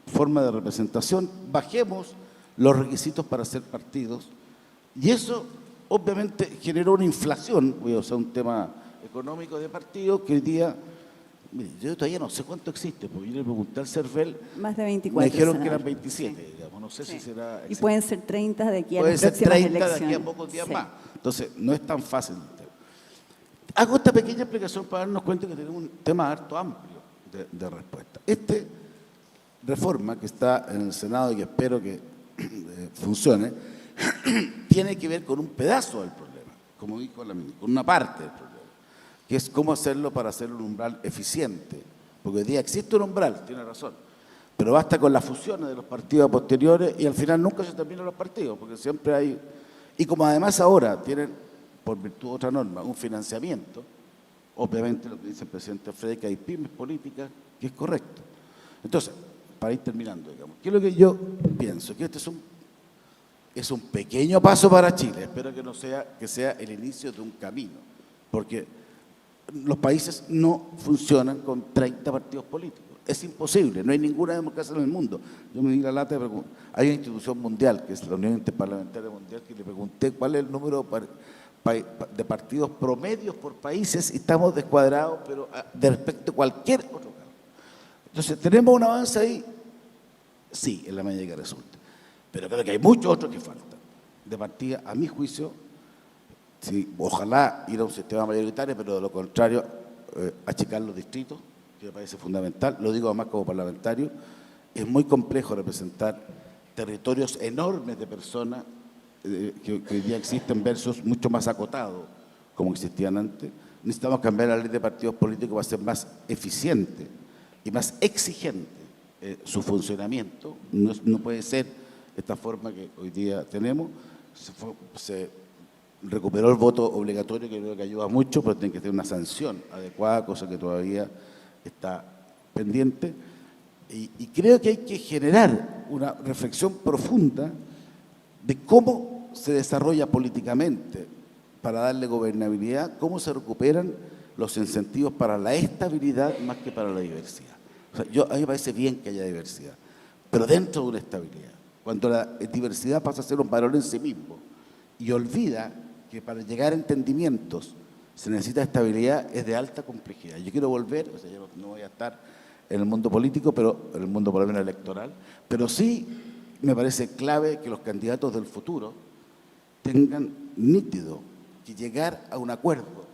Speaker 5: forma de representación, bajemos los requisitos para ser partidos, y eso obviamente generó una inflación, voy a usar un tema económico de partidos que hoy día, mire, yo todavía no sé cuánto existe, porque yo le pregunté al CERVEL,
Speaker 4: Más de
Speaker 5: me
Speaker 4: 24.
Speaker 5: dijeron que
Speaker 4: senador.
Speaker 5: eran 27, digamos, no sé si será...
Speaker 4: Y pueden ser 30 de aquí a
Speaker 5: Puede
Speaker 4: las
Speaker 5: ser
Speaker 4: próximas
Speaker 5: 30
Speaker 4: elecciones.
Speaker 5: de aquí a pocos días
Speaker 4: Sí.
Speaker 5: más. Entonces, no es tan fácil el tema. Hago esta pequeña explicación para darnos cuenta que tenemos un tema harto amplio de respuesta. Esta reforma que está en el Senado y que espero que funcione, tiene que ver con un pedazo del problema, como dijo la ministra, con una parte del problema, que es cómo hacerlo para hacer un umbral eficiente. Porque hoy día existe un umbral, tiene razón, pero basta con las fusiones de los partidos posteriores y al final nunca se terminan los partidos, porque siempre hay... Y como además ahora tienen, por virtud de otra norma, un financiamiento, obviamente lo que dice el presidente Frey, que hay pymes políticas, que es correcto. Entonces, para ir terminando, digamos, ¿qué es lo que yo pienso? Que este es un pequeño paso para Chile, espero que sea el inicio de un camino, porque los países no funcionan con 30 partidos políticos. Es imposible, no hay ninguna democracia en el mundo. Yo me di la lata de preguntar. Hay una institución mundial, que es la Unión Interparlamentaria Mundial, que le pregunté cuál es el número de partidos promedios por países y estamos descuadrados, pero de respecto a cualquier otro caso. Entonces, ¿tenemos un avance ahí? Sí, en la medida que resulta. Pero creo que hay muchos otros que faltan. De partida, a mi juicio, sí, ojalá ir a un sistema mayoritario, pero de lo contrario, achicar los distritos, que me parece fundamental. Lo digo además como parlamentario. Es muy complejo representar territorios enormes de personas que hoy día existen versus mucho más acotados, como existían antes. Necesitamos cambiar la ley de partidos políticos para ser más eficiente y más exigente su funcionamiento. No puede ser esta forma que hoy día tenemos. Se recuperó el voto obligatorio, que creo que ayuda mucho, pero tiene que tener una sanción adecuada, cosa que todavía está pendiente. Y creo que hay que generar una reflexión profunda de cómo se desarrolla políticamente para darle gobernabilidad, cómo se recuperan los incentivos para la estabilidad más que para la diversidad. O sea, a mí me parece bien que haya diversidad, pero dentro de una estabilidad. Cuando la diversidad pasa a ser un valor en sí mismo y olvida que para llegar a entendimientos se necesita estabilidad, es de alta complejidad. Yo quiero volver, o sea, yo no voy a estar en el mundo político, pero en el mundo por lo menos electoral, pero sí me parece clave que los candidatos del futuro tengan nítido que llegar a un acuerdo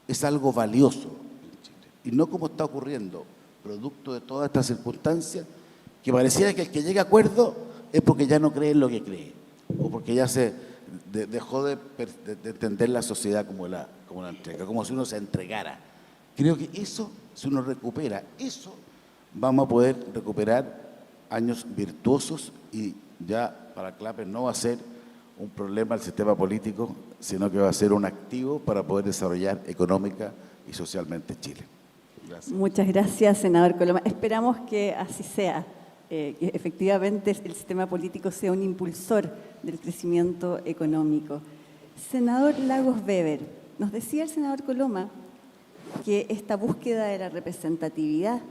Speaker 5: es algo valioso en Chile. Y no como está ocurriendo, producto de todas estas circunstancias, que pareciera que el que llega a acuerdo es porque ya no cree en lo que cree, o porque ya se dejó de entender la sociedad como la entrega, como si uno se entregara. Creo que eso, si uno recupera eso, vamos a poder recuperar años virtuosos y ya para Clapper no va a ser un problema el sistema político, sino que va a ser un activo para poder desarrollar económica y socialmente Chile. Gracias.
Speaker 4: Muchas gracias, senador Coloma. Esperamos que así sea, que efectivamente el sistema político sea un impulsor del crecimiento económico. Senador Lagos Weber, nos decía el senador Coloma que esta búsqueda de la representatividad,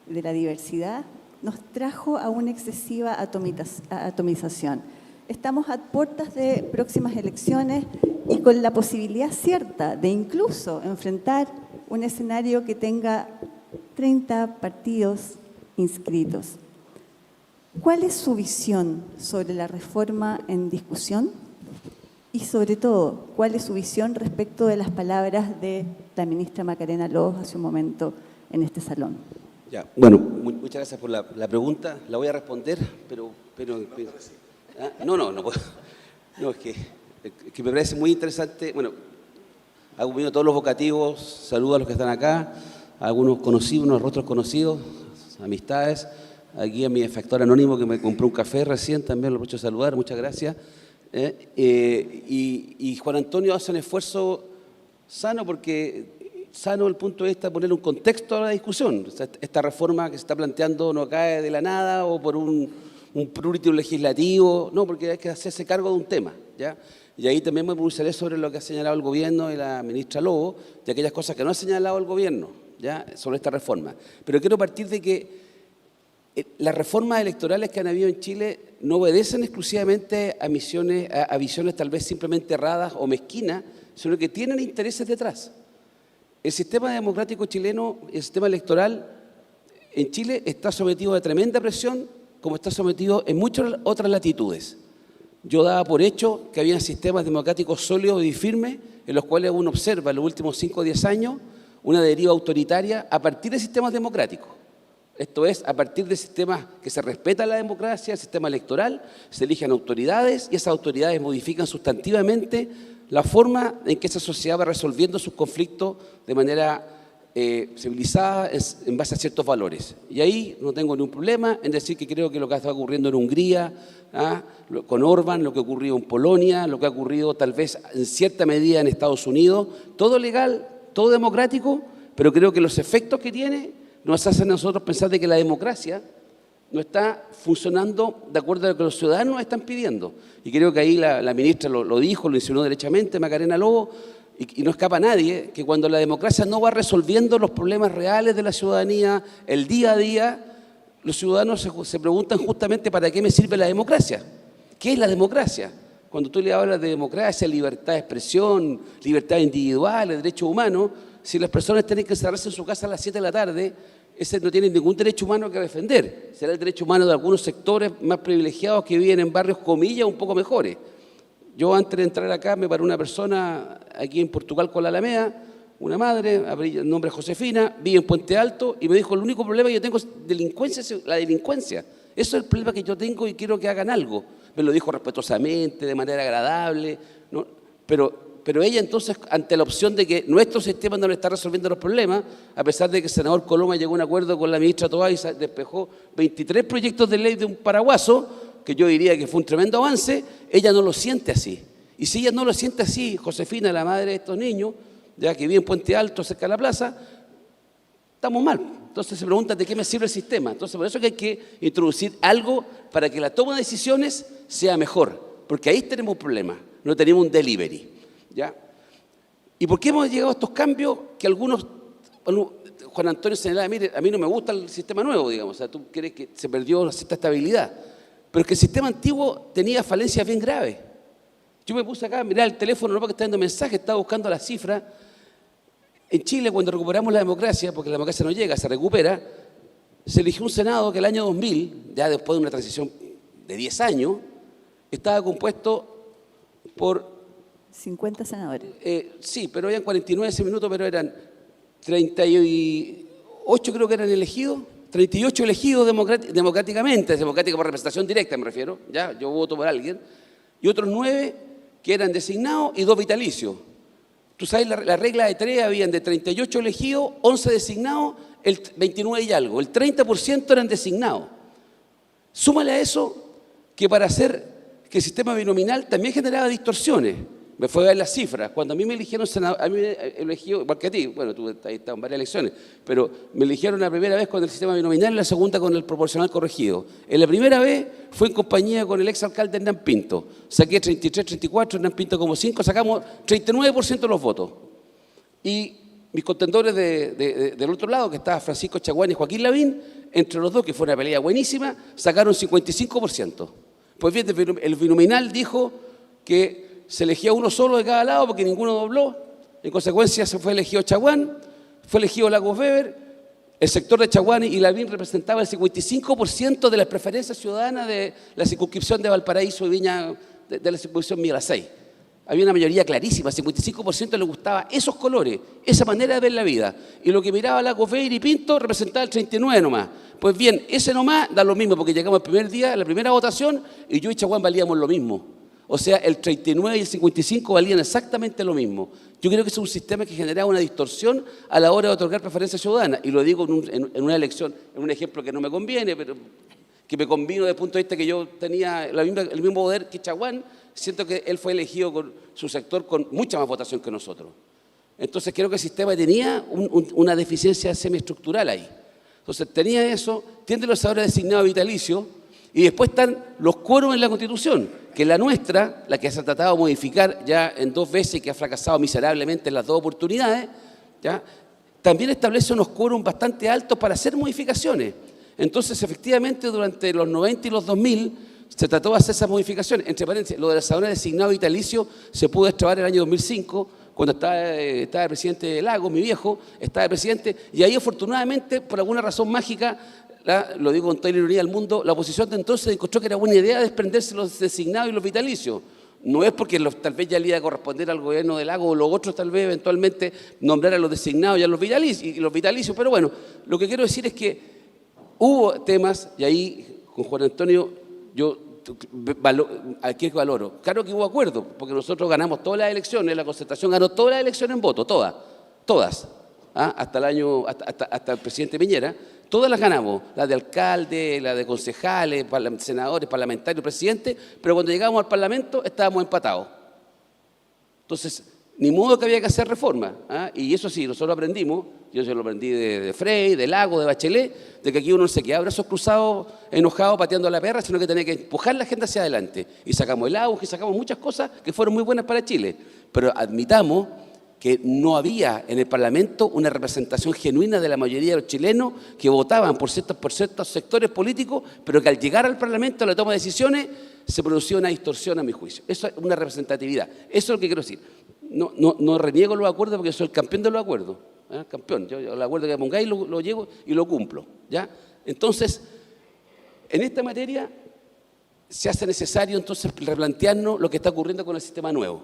Speaker 4: de la diversidad, nos trajo a una excesiva atomización. Estamos a puertas de próximas elecciones y con la posibilidad cierta de incluso enfrentar un escenario que tenga 30 partidos inscritos. ¿Cuál es su visión sobre la reforma en discusión? Y sobre todo, ¿cuál es su visión respecto de las palabras de la ministra Macarena Lobos hace un momento en este salón?
Speaker 6: Ya, bueno, muchas gracias por la pregunta. La voy a responder, pero no puedo. No, es que me parece muy interesante. Bueno, hago bien todos los vocativos, saludo a los que están acá, a algunos conocidos, unos rostros conocidos, amistades. Aquí a mi efector anónimo que me compró un café recién, también lo aprovecho de saludar, muchas gracias. Y Juan Antonio hace un esfuerzo sano, porque sano desde el punto de vista de poner un contexto a la discusión. O sea, esta reforma que se está planteando no cae de la nada o por un prurito legislativo, no, porque hay que hacerse cargo de un tema, ¿ya? Y ahí también me pronunciaré sobre lo que ha señalado el gobierno y la ministra Lobo, y aquellas cosas que no ha señalado el gobierno, ¿ya?, sobre esta reforma. Pero quiero partir de que las reformas electorales que han habido en Chile no obedecen exclusivamente a visiones tal vez simplemente erradas o mezquinas, sino que tienen intereses detrás. el sistema democrático chileno, el sistema electoral en Chile está sometido a tremenda presión, como está sometido en muchas otras latitudes. Yo daba por hecho que había sistemas democráticos sólidos y firmes en los cuales uno observa en los últimos 5 o 10 años una deriva autoritaria a partir de sistemas democráticos. Esto es, a partir de sistemas que se respeta la democracia, el sistema electoral, se eligen autoridades y esas autoridades modifican sustantivamente la forma en que esa sociedad va resolviendo sus conflictos de manera civilizada en base a ciertos valores. Y ahí no tengo ningún problema en decir que creo que lo que está ocurriendo en Hungría, con Orbán, lo que ha ocurrido en Polonia, lo que ha ocurrido tal vez en cierta medida en Estados Unidos, todo legal, todo democrático, pero creo que los efectos que tiene nos hacen a nosotros pensar de que la democracia no está funcionando de acuerdo a lo que los ciudadanos están pidiendo. Y creo que ahí la ministra lo dijo, lo insinuó derechamente, Macarena Lobo, y no escapa a nadie, que cuando la democracia no va resolviendo los problemas reales de la ciudadanía, el día a día, los ciudadanos se preguntan justamente ¿para qué me sirve la democracia? ¿Qué es la democracia? Cuando tú le hablas de democracia, libertad de expresión, libertad individual, derechos humanos, si las personas tienen que encerrarse en su casa a las 7 de la tarde, ese no tiene ningún derecho humano que defender. Será el derecho humano de algunos sectores más privilegiados que viven en barrios, comillas, un poco mejores. Yo antes de entrar acá me paró una persona aquí en Portugal con la Alameda, una madre, el nombre es Josefina, vive en Puente Alto y me dijo, el único problema que yo tengo es delincuencia, la delincuencia. Eso es el problema que yo tengo y quiero que hagan algo. Me lo dijo respetuosamente, de manera agradable, ¿no? Pero ella entonces, ante la opción de que nuestro sistema no le está resolviendo los problemas, a pesar de que el senador Coloma llegó a un acuerdo con la ministra Toá y despejó 23 proyectos de ley de un paraguaso, que yo diría que fue un tremendo avance, ella no lo siente así. Y si ella no lo siente así, Josefina, la madre de estos niños, ya que vive en Puente Alto, cerca de la plaza, estamos mal. Entonces se pregunta de qué me sirve el sistema. Entonces por eso que hay que introducir algo para que la toma de decisiones sea mejor, porque ahí tenemos un problema, no tenemos un delivery. ¿Ya? ¿Y por qué hemos llegado a estos cambios que algunos, Juan Antonio señalaba, mire, a mí no me gusta el sistema nuevo, digamos, o sea, tú crees que se perdió una cierta estabilidad, pero es que el sistema antiguo tenía falencias bien graves. Yo me puse acá a mirar el teléfono, no porque está dando mensajes, estaba buscando las cifras. En Chile, cuando recuperamos la democracia, porque la democracia no llega, se recupera, se eligió un Senado que el año 2000, ya después de una transición de 10 años, estaba compuesto por
Speaker 4: 50 senadores.
Speaker 6: Sí, pero habían 49 ese minuto, pero eran 38 creo que eran elegidos, 38 elegidos democráticamente por representación directa me refiero, ya, yo voto por alguien, y otros 9 que eran designados y 2 vitalicios. Tú sabes, la regla de 3 habían de 38 elegidos, 11 designados, el 29 y algo, el 30% eran designados. Súmale a eso que para hacer que el sistema binominal también generaba distorsiones. Me fue a ver las cifras. Cuando a mí me eligieron senador, a mí me eligió, igual que a ti, bueno, tú has estado en varias elecciones, pero me eligieron la primera vez con el sistema binominal y la segunda con el proporcional corregido. En la primera vez fue en compañía con el exalcalde Hernán Pinto. Saqué 33, 34, Hernán Pinto como 5, sacamos 39% de los votos. Y mis contendores del otro lado, que estaba Francisco Chaguán y Joaquín Lavín, entre los dos, que fue una pelea buenísima, sacaron 55%. Pues bien, el binominal dijo que se elegía uno solo de cada lado porque ninguno dobló. En consecuencia se fue elegido Chaguán, fue elegido Lagos Weber. El sector de Chaguán y Lavín representaba el 55% de las preferencias ciudadanas de la circunscripción de Valparaíso y Viña, de la circunscripción Miguel Asey. Había una mayoría clarísima, 55% le gustaba esos colores, esa manera de ver la vida. Y lo que miraba Lagos Weber y Pinto representaba el 39% nomás. Pues bien, ese nomás da lo mismo porque llegamos el primer día, la primera votación, y yo y Chaguán valíamos lo mismo. O sea, el 39 y el 55 valían exactamente lo mismo. Yo creo que es un sistema que generaba una distorsión a la hora de otorgar preferencia ciudadana. Y lo digo en una elección, en un ejemplo que no me conviene, pero que me convino desde el punto de vista que yo tenía el mismo poder que Chaguán. Siento que él fue elegido con su sector con mucha más votación que nosotros. Entonces creo que el sistema tenía una deficiencia semiestructural ahí. Entonces tenía eso, tiene los ahora designados vitalicios, y después están los quórum en la Constitución, que la nuestra, la que se ha tratado de modificar ya en 2 veces y que ha fracasado miserablemente en las 2 oportunidades, ¿ya? También establece unos quórum bastante altos para hacer modificaciones. Entonces, efectivamente, durante los 90 y los 2000 se trató de hacer esas modificaciones. Entre paréntesis, lo de la senadora designado vitalicio se pudo extrabar en el año 2005 cuando estaba de presidente de Lagos, mi viejo, estaba de presidente, y ahí afortunadamente, por alguna razón mágica, lo digo con toda la ironía del mundo, la oposición de entonces encontró que era buena idea desprenderse los designados y los vitalicios. No es porque tal vez ya le iba a corresponder al gobierno de Lagos o los otros tal vez eventualmente nombrar a los designados y a los vitalicios, pero bueno, lo que quiero decir es que hubo temas, y ahí con Juan Antonio yo aquí valoro. Claro que hubo acuerdo, porque nosotros ganamos todas las elecciones, la Concertación ganó todas las elecciones en voto, todas, hasta el presidente Piñera, todas las ganamos, las de alcalde, las de concejales, senadores, parlamentarios, presidentes, pero cuando llegamos al Parlamento estábamos empatados. Entonces, ni modo que había que hacer reforma, y eso sí, nosotros aprendimos, yo se lo aprendí de Frey, de Lago, de Bachelet, de que aquí uno no se quedaba brazos cruzados, enojado, pateando a la perra, sino que tenía que empujar la agenda hacia adelante. Y sacamos el auge, sacamos muchas cosas que fueron muy buenas para Chile, pero admitamos que no había en el Parlamento una representación genuina de la mayoría de los chilenos que votaban por ciertos sectores políticos, pero que al llegar al Parlamento a la toma de decisiones se producía una distorsión a mi juicio. Eso es una representatividad. Eso es lo que quiero decir. No reniego los acuerdos porque soy el campeón de los acuerdos. Campeón. Yo el acuerdo que pongáis lo llevo y lo cumplo. ¿Ya? Entonces, en esta materia se hace necesario entonces replantearnos lo que está ocurriendo con el sistema nuevo.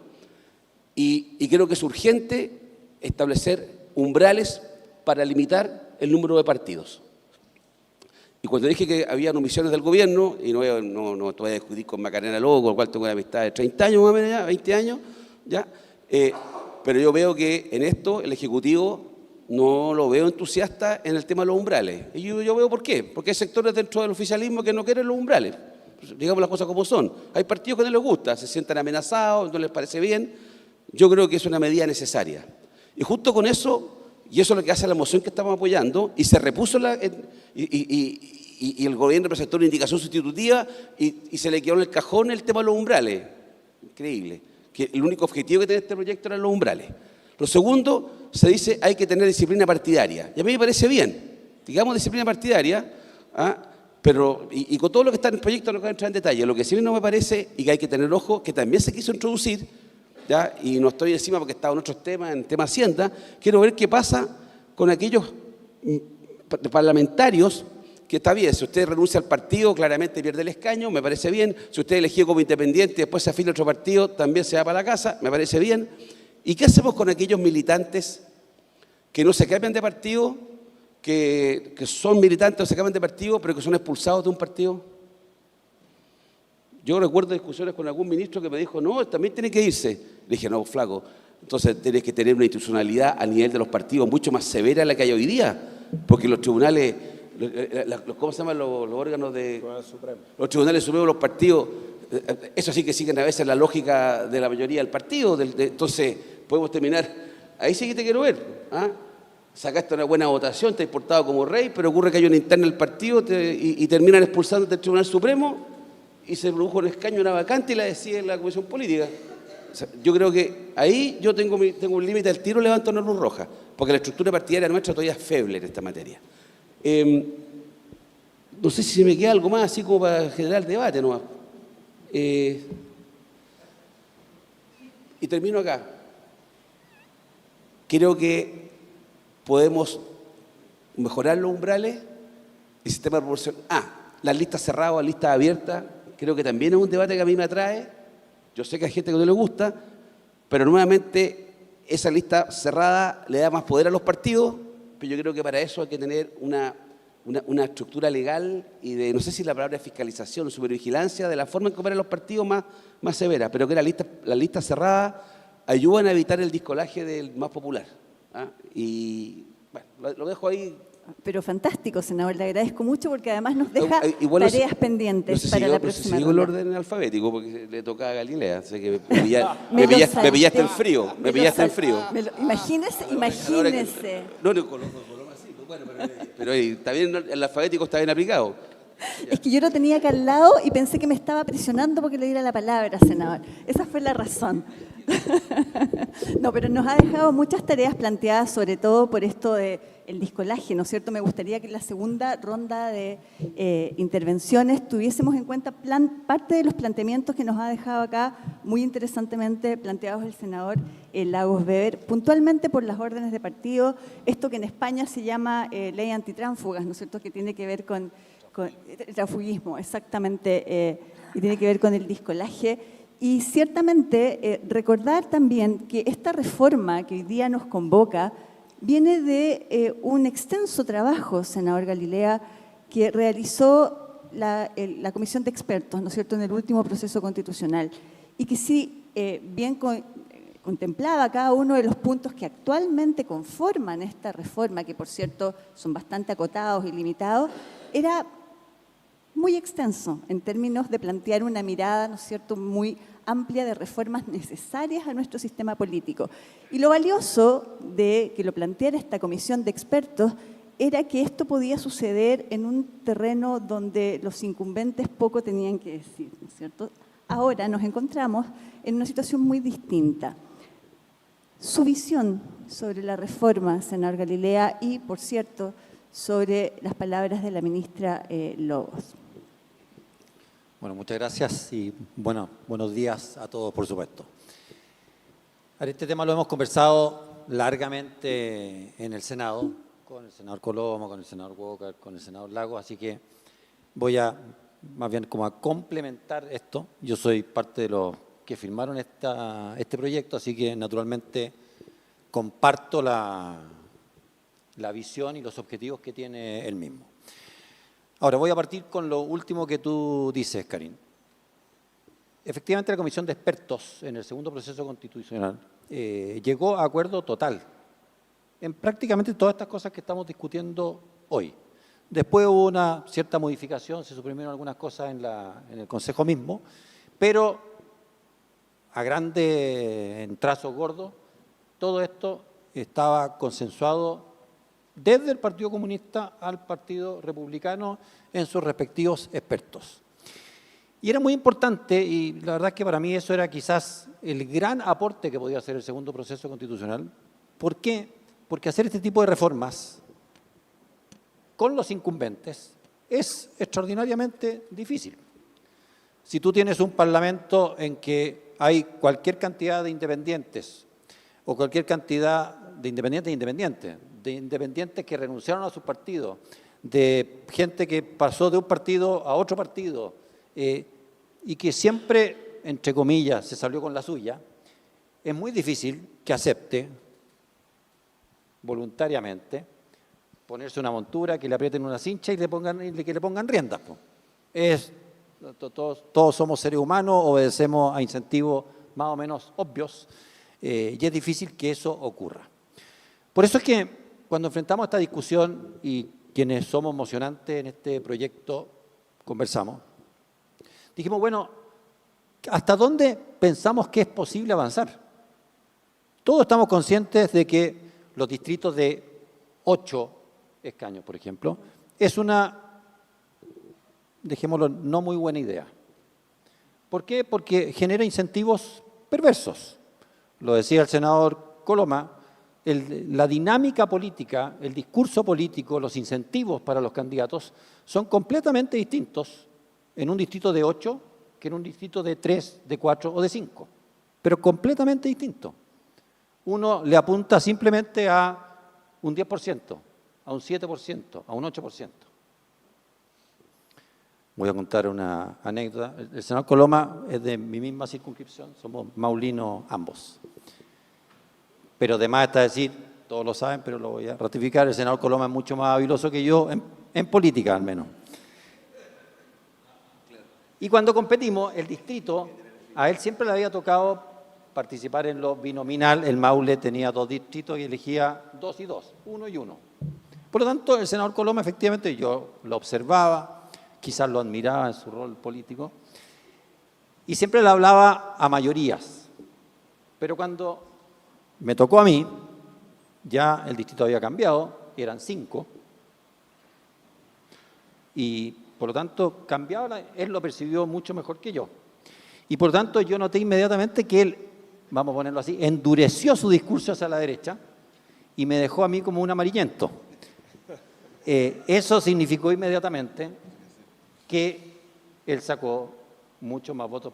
Speaker 6: Y creo que es urgente establecer umbrales para limitar el número de partidos. Y cuando dije que había omisiones del gobierno, y no te voy a discutir con Macarena Lobo, con el cual tengo una amistad de 30 años más o menos ya, 20 años, ¿ya? Pero yo veo que en esto el Ejecutivo no lo veo entusiasta en el tema de los umbrales. Y yo veo por qué. Porque hay sectores dentro del oficialismo que no quieren los umbrales. Digamos las cosas como son. Hay partidos que no les gusta, se sientan amenazados, no les parece bien. Yo creo que es una medida necesaria. Y justo con eso, y eso es lo que hace la moción que estamos apoyando, y se repuso y el gobierno presentó una indicación sustitutiva y se le quedó en el cajón el tema de los umbrales. Increíble. Que el único objetivo que tiene este proyecto eran los umbrales. Lo segundo, se dice hay que tener disciplina partidaria. Y a mí me parece bien, digamos disciplina partidaria, pero y con todo lo que está en el proyecto no voy a entrar en detalle. Lo que sí no me parece, y que hay que tener ojo, que también se quiso introducir, ¿ya? Y no estoy encima porque estaba en otros temas, en tema Hacienda, quiero ver qué pasa con aquellos parlamentarios que está bien, si usted renuncia al partido, claramente pierde el escaño, me parece bien. Si usted es elegido como independiente y después se afilia a otro partido, también se va para la casa, me parece bien. ¿Y qué hacemos con aquellos militantes que no se cambian de partido, que son militantes o se cambian de partido, pero que son expulsados de un partido? Yo recuerdo discusiones con algún ministro que me dijo, no, también tiene que irse. Le dije, no, flaco, entonces tienes que tener una institucionalidad a nivel de los partidos mucho más severa de la que hay hoy día, porque los tribunales... ¿Cómo se llaman los órganos de...? Los tribunales supremos, los partidos, eso sí que siguen a veces la lógica de la mayoría del partido, entonces podemos terminar, ahí sí que te quiero ver, sacaste una buena votación, te has portado como rey, pero ocurre que hay una interna del partido y terminan expulsando del Tribunal Supremo y se produjo un escaño, una vacante y la decide la Comisión Política. O sea, yo creo que ahí yo tengo un límite al tiro, levanto una luz roja, porque la estructura partidaria nuestra todavía es feble en esta materia. No sé si se me queda algo más así como para generar debate nomás. Y termino acá. Creo que podemos mejorar los umbrales, el sistema de proporción. Las listas cerradas o las listas abiertas, creo que también es un debate que a mí me atrae. Yo sé que hay gente que no le gusta, pero nuevamente esa lista cerrada le da más poder a los partidos. Pero yo creo que para eso hay que tener una estructura legal y de, no sé si la palabra es fiscalización o supervigilancia, de la forma en que operan los partidos más severa, pero que la lista cerrada ayudan a evitar el discolaje del más popular. Y bueno, lo dejo ahí.
Speaker 4: Pero fantástico, senador, le agradezco mucho porque además nos deja tareas pendientes para la próxima
Speaker 6: ronda. No sé si sigo el orden alfabético porque le toca a Galilea, así que me pillaste en frío.
Speaker 4: Imagínese.
Speaker 6: No, así, bueno, pero está bien, el alfabético está bien aplicado.
Speaker 4: Es que yo lo tenía acá al lado y pensé que me estaba presionando porque le diera la palabra, senador. Esa fue la razón. No, pero nos ha dejado muchas tareas planteadas, sobre todo por esto de el discolaje, ¿no es cierto? Me gustaría que en la segunda ronda de intervenciones tuviésemos en cuenta parte de los planteamientos que nos ha dejado acá muy interesantemente planteados el senador Lagos Weber, puntualmente por las órdenes de partido, esto que en España se llama ley antitránsfugas, ¿no es cierto?, que tiene que ver con el transfugismo, exactamente, y tiene que ver con el discolaje. Y ciertamente recordar también que esta reforma que hoy día nos convoca viene de un extenso trabajo, senador Galilea, que realizó la Comisión de Expertos, ¿no es cierto?, en el último proceso constitucional, y que sí bien contemplaba cada uno de los puntos que actualmente conforman esta reforma, que por cierto son bastante acotados y limitados, era muy extenso en términos de plantear una mirada, ¿no es cierto?, muy amplia de reformas necesarias a nuestro sistema político. Y lo valioso de que lo planteara esta comisión de expertos era que esto podía suceder en un terreno donde los incumbentes poco tenían que decir, ¿no es cierto? Ahora nos encontramos en una situación muy distinta. Su visión sobre la reforma, senador Galilea, y, por cierto, sobre las palabras de la ministra Lobos.
Speaker 7: Bueno, muchas gracias y buenos días a todos, por supuesto. Ahora, este tema lo hemos conversado largamente en el Senado, con el senador Coloma, con el senador Walker, con el senador Lagos, así que voy a, más bien, como a complementar esto. Yo soy parte de los que firmaron este proyecto, así que naturalmente comparto la visión y los objetivos que tiene el mismo. Ahora, voy a partir con lo último que tú dices, Karin. Efectivamente, la Comisión de Expertos en el segundo proceso constitucional llegó a acuerdo total en prácticamente todas estas cosas que estamos discutiendo hoy. Después hubo una cierta modificación, se suprimieron algunas cosas en el Consejo mismo, pero en trazos gordos, todo esto estaba consensuado desde el Partido Comunista al Partido Republicano en sus respectivos expertos. Y era muy importante, y la verdad es que para mí eso era quizás el gran aporte que podía hacer el segundo proceso constitucional. ¿Por qué? Porque hacer este tipo de reformas con los incumbentes es extraordinariamente difícil. Si tú tienes un parlamento en que hay cualquier cantidad de independientes o cualquier cantidad de independientes que renunciaron a su partido, de gente que pasó de un partido a otro partido y que siempre, entre comillas, se salió con la suya, es muy difícil que acepte voluntariamente ponerse una montura, que le aprieten una cincha y que le pongan riendas. Todos somos seres humanos, obedecemos a incentivos más o menos obvios y es difícil que eso ocurra. Por eso es que cuando enfrentamos esta discusión y quienes somos mocionantes en este proyecto conversamos, dijimos, bueno, ¿hasta dónde pensamos que es posible avanzar? Todos estamos conscientes de que los distritos de 8 escaños, por ejemplo, es una, dejémoslo, no muy buena idea. ¿Por qué? Porque genera incentivos perversos. Lo decía el senador Coloma, la dinámica política, el discurso político, los incentivos para los candidatos son completamente distintos en un distrito de 8 que en un distrito de 3, de 4 o de 5, pero completamente distinto. Uno le apunta simplemente a un 10%, a un 7%, a un 8%. Voy a contar una anécdota. El senador Coloma es de mi misma circunscripción, somos maulinos ambos. Pero además está decir, todos lo saben, pero lo voy a ratificar, el senador Coloma es mucho más habiloso que yo, en política al menos. Y cuando competimos, el distrito, a él siempre le había tocado participar en lo binominal. El Maule tenía 2 distritos y elegía 2 y 2, 1 y 1. Por lo tanto, el senador Coloma, efectivamente, yo lo observaba, quizás lo admiraba en su rol político, y siempre le hablaba a mayorías. Pero cuando me tocó a mí, ya el distrito había cambiado, eran 5, y por lo tanto cambiaba, él lo percibió mucho mejor que yo. Y por lo tanto yo noté inmediatamente que él, vamos a ponerlo así, endureció su discurso hacia la derecha y me dejó a mí como un amarillento. Eso significó inmediatamente que él sacó muchos más votos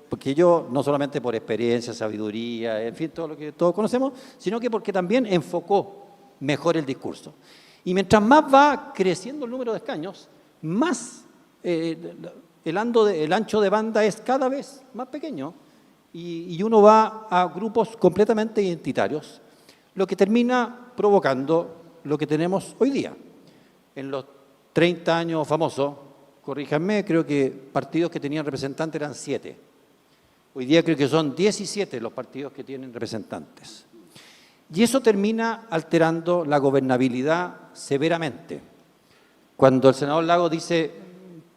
Speaker 7: porque yo, no solamente por experiencia, sabiduría, en fin, todo lo que todos conocemos, sino que porque también enfocó mejor el discurso. Y mientras más va creciendo el número de escaños, más el ancho de banda es cada vez más pequeño y uno va a grupos completamente identitarios, lo que termina provocando lo que tenemos hoy día. En los 30 años famosos, corríjanme, creo que partidos que tenían representantes eran 7. Hoy día creo que son 17 los partidos que tienen representantes. Y eso termina alterando la gobernabilidad severamente. Cuando el senador Lagos dice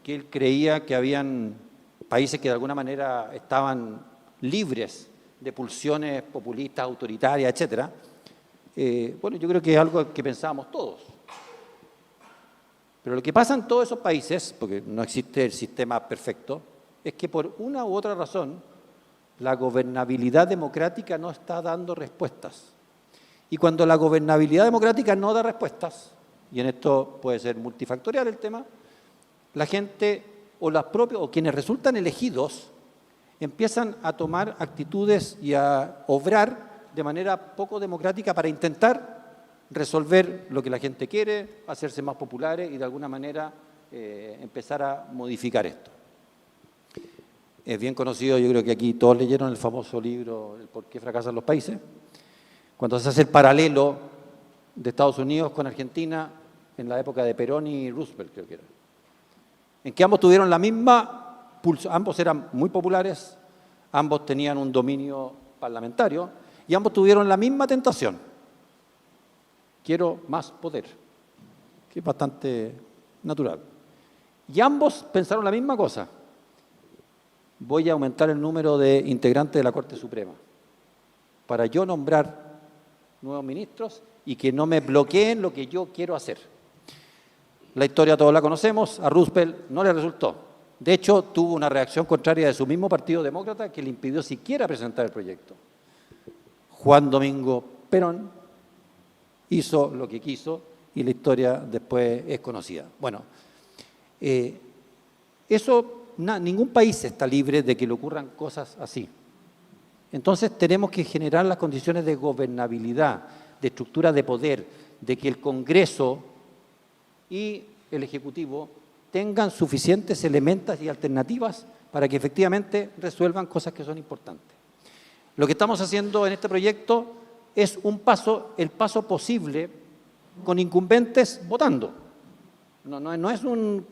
Speaker 7: que él creía que habían países que de alguna manera estaban libres de pulsiones populistas, autoritarias, etcétera, bueno, yo creo que es algo que pensábamos todos. Pero lo que pasa en todos esos países, porque no existe el sistema perfecto, es que por una u otra razón la gobernabilidad democrática no está dando respuestas. Y cuando la gobernabilidad democrática no da respuestas, y en esto puede ser multifactorial el tema, la gente o quienes resultan elegidos empiezan a tomar actitudes y a obrar de manera poco democrática para intentar resolver lo que la gente quiere, hacerse más populares y de alguna manera empezar a modificar esto. Es bien conocido, yo creo que aquí todos leyeron el famoso libro El por qué fracasan los países, cuando se hace el paralelo de Estados Unidos con Argentina en la época de Perón y Roosevelt, creo que era, en que ambos tuvieron la misma pulso, ambos eran muy populares, ambos tenían un dominio parlamentario y ambos tuvieron la misma tentación. Quiero más poder, que es bastante natural. Y ambos pensaron la misma cosa. Voy a aumentar el número de integrantes de la Corte Suprema para yo nombrar nuevos ministros y que no me bloqueen lo que yo quiero hacer. La historia todos la conocemos, a Roosevelt no le resultó. De hecho, tuvo una reacción contraria de su mismo partido demócrata que le impidió siquiera presentar el proyecto. Juan Domingo Perón hizo lo que quiso y la historia después es conocida. Bueno, ningún país está libre de que le ocurran cosas así. Entonces tenemos que generar las condiciones de gobernabilidad, de estructura de poder, de que el Congreso y el Ejecutivo tengan suficientes elementos y alternativas para que efectivamente resuelvan cosas que son importantes. Lo que estamos haciendo en este proyecto es el paso posible con incumbentes votando. No es un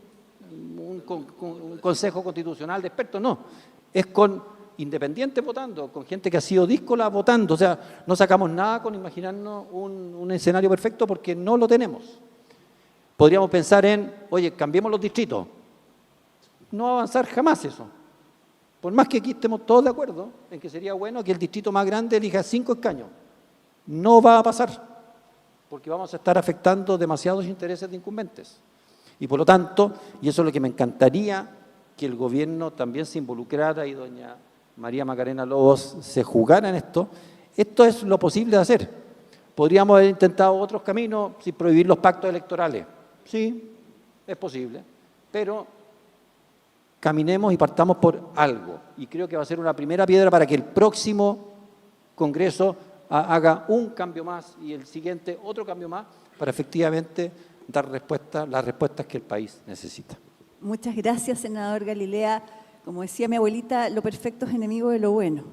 Speaker 7: consejo constitucional de expertos, no. Es con independientes votando, con gente que ha sido díscola votando. O sea, no sacamos nada con imaginarnos un escenario perfecto porque no lo tenemos. Podríamos pensar en, oye, cambiemos los distritos. No va a avanzar jamás eso. Por más que aquí estemos todos de acuerdo en que sería bueno que el distrito más grande elija 5 escaños. No va a pasar, porque vamos a estar afectando demasiados intereses de incumbentes. Y por lo tanto, y eso es lo que me encantaría, que el gobierno también se involucrara y doña María Macarena Lobos se jugara en esto es lo posible de hacer. Podríamos haber intentado otros caminos sin prohibir los pactos electorales. Sí, es posible, pero caminemos y partamos por algo. Y creo que va a ser una primera piedra para que el próximo Congreso haga un cambio más y el siguiente otro cambio más para efectivamente dar las respuestas que el país necesita.
Speaker 4: Muchas gracias, senador Galilea. Como decía mi abuelita, lo perfecto es enemigo de lo bueno.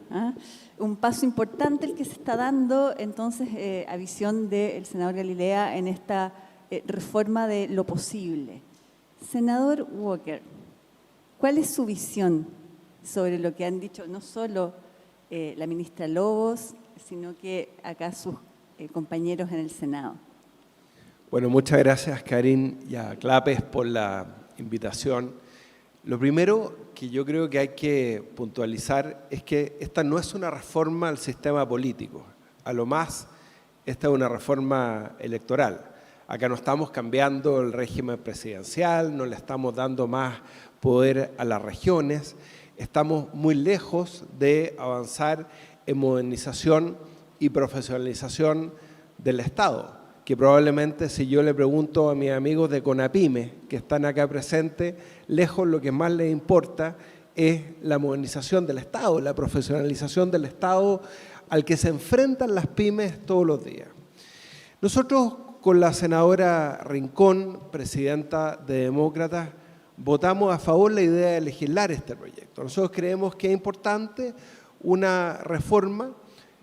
Speaker 4: Un paso importante el que se está dando, entonces, a visión del senador Galilea en esta reforma de lo posible. Senador Walker, ¿cuál es su visión sobre lo que han dicho no solo la ministra Lobos, sino que acá sus compañeros en el Senado?
Speaker 8: Bueno, muchas gracias, Karin, y a Clapes por la invitación. Lo primero que yo creo que hay que puntualizar es que esta no es una reforma al sistema político. A lo más, esta es una reforma electoral. Acá no estamos cambiando el régimen presidencial, no le estamos dando más poder a las regiones. Estamos muy lejos de avanzar en modernización y profesionalización del Estado. que probablemente si yo le pregunto a mis amigos de CONAPYME que están acá presentes, lejos lo que más les importa es la modernización del Estado, la profesionalización del Estado al que se enfrentan las pymes todos los días. Nosotros con la senadora Rincón, presidenta de Demócratas, votamos a favor la idea de legislar este proyecto. Nosotros creemos que es importante una reforma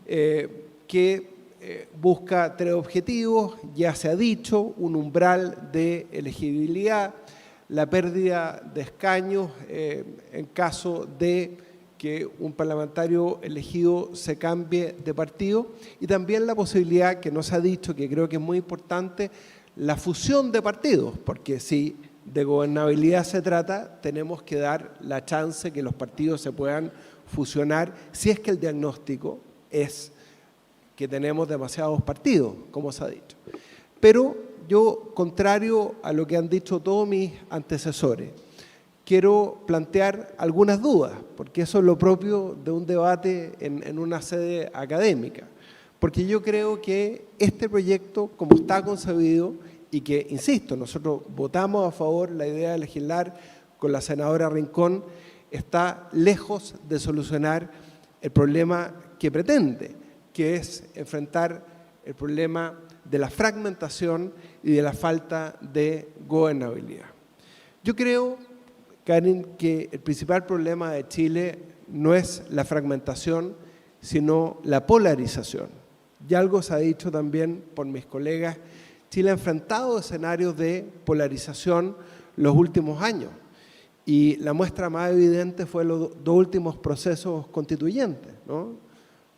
Speaker 8: que busca 3 objetivos, ya se ha dicho, un umbral de elegibilidad, la pérdida de escaños en caso de que un parlamentario elegido se cambie de partido y también la posibilidad, que no se ha dicho, que creo que es muy importante, la fusión de partidos, porque si de gobernabilidad se trata, tenemos que dar la chance que los partidos se puedan fusionar si es que el diagnóstico es que tenemos demasiados partidos, como se ha dicho. Pero yo, contrario a lo que han dicho todos mis antecesores, quiero plantear algunas dudas, porque eso es lo propio de un debate en una sede académica. Porque yo creo que este proyecto, como está concebido, y que, insisto, nosotros votamos a favor la idea de legislar con la senadora Rincón, está lejos de solucionar el problema que pretende, que es enfrentar el problema de la fragmentación y de la falta de gobernabilidad. Yo creo, Karen, que el principal problema de Chile no es la fragmentación, sino la polarización. Y algo se ha dicho también por mis colegas, Chile ha enfrentado escenarios de polarización los últimos años. Y la muestra más evidente fue los 2 últimos procesos constituyentes, ¿no?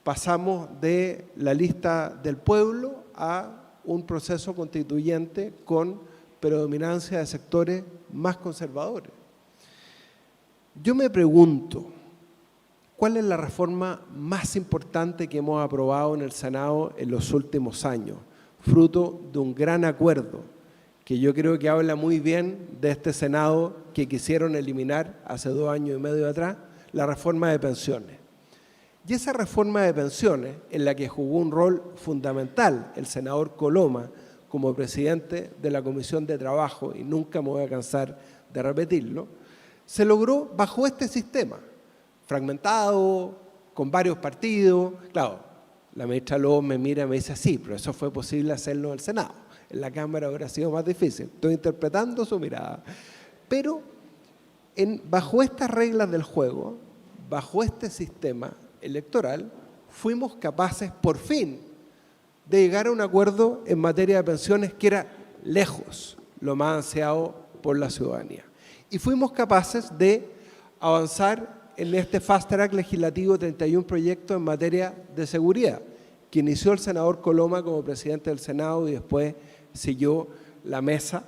Speaker 8: Pasamos de la lista del pueblo a un proceso constituyente con predominancia de sectores más conservadores. Yo me pregunto, ¿cuál es la reforma más importante que hemos aprobado en el Senado en los últimos años? Fruto de un gran acuerdo, que yo creo que habla muy bien de este Senado que quisieron eliminar hace 2 años y medio atrás, la reforma de pensiones. Y esa reforma de pensiones, en la que jugó un rol fundamental el senador Coloma como presidente de la Comisión de Trabajo, y nunca me voy a cansar de repetirlo, se logró bajo este sistema, fragmentado, con varios partidos. Claro, la ministra Lobos me mira y me dice, sí, pero eso fue posible hacerlo en el Senado. En la Cámara hubiera sido más difícil. Estoy interpretando su mirada. Pero bajo estas reglas del juego, bajo este sistema electoral, fuimos capaces, por fin, de llegar a un acuerdo en materia de pensiones que era lejos lo más ansiado por la ciudadanía. Y fuimos capaces de avanzar en este fast track legislativo 31 proyectos en materia de seguridad, que inició el senador Coloma como presidente del Senado y después siguió la mesa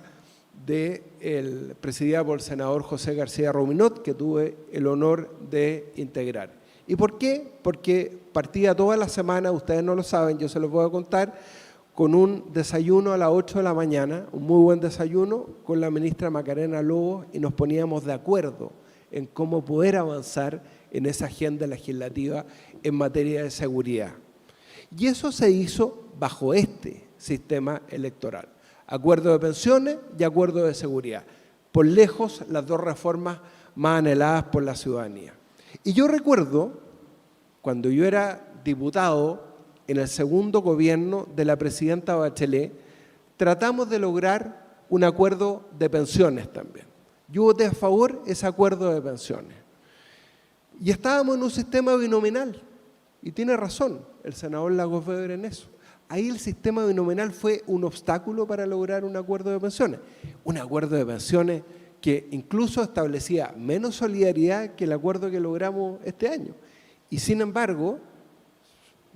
Speaker 8: presidida por el senador José García Ruminot, que tuve el honor de integrar. ¿Y por qué? Porque partía toda la semana, ustedes no lo saben, yo se los voy a contar, con un desayuno a las 8 de la mañana, un muy buen desayuno, con la ministra Macarena Lobos, y nos poníamos de acuerdo en cómo poder avanzar en esa agenda legislativa en materia de seguridad. Y eso se hizo bajo este sistema electoral. Acuerdo de pensiones y acuerdo de seguridad. Por lejos, las 2 reformas más anheladas por la ciudadanía. Y yo recuerdo, cuando yo era diputado, en el segundo gobierno de la presidenta Bachelet, tratamos de lograr un acuerdo de pensiones también. Yo voté a favor de ese acuerdo de pensiones. Y estábamos en un sistema binominal. Y tiene razón el senador Lagos Weber en eso. Ahí el sistema binominal fue un obstáculo para lograr un acuerdo de pensiones. Un acuerdo de pensiones que incluso establecía menos solidaridad que el acuerdo que logramos este año. Y sin embargo,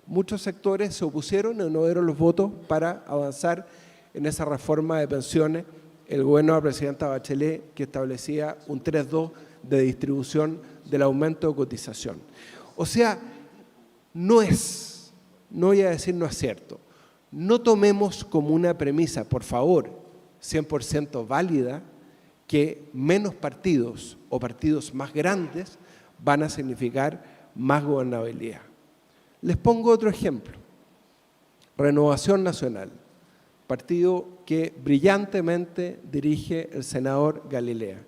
Speaker 8: muchos sectores se opusieron y no dieron los votos para avanzar en esa reforma de pensiones. El gobierno de la presidenta Bachelet, que establecía un 3-2 de distribución del aumento de cotización. O sea, no voy a decir no es cierto, no tomemos como una premisa, por favor, 100% válida, que menos partidos o partidos más grandes van a significar más gobernabilidad. Les pongo otro ejemplo. Renovación Nacional. partido que brillantemente dirige el senador Galilea.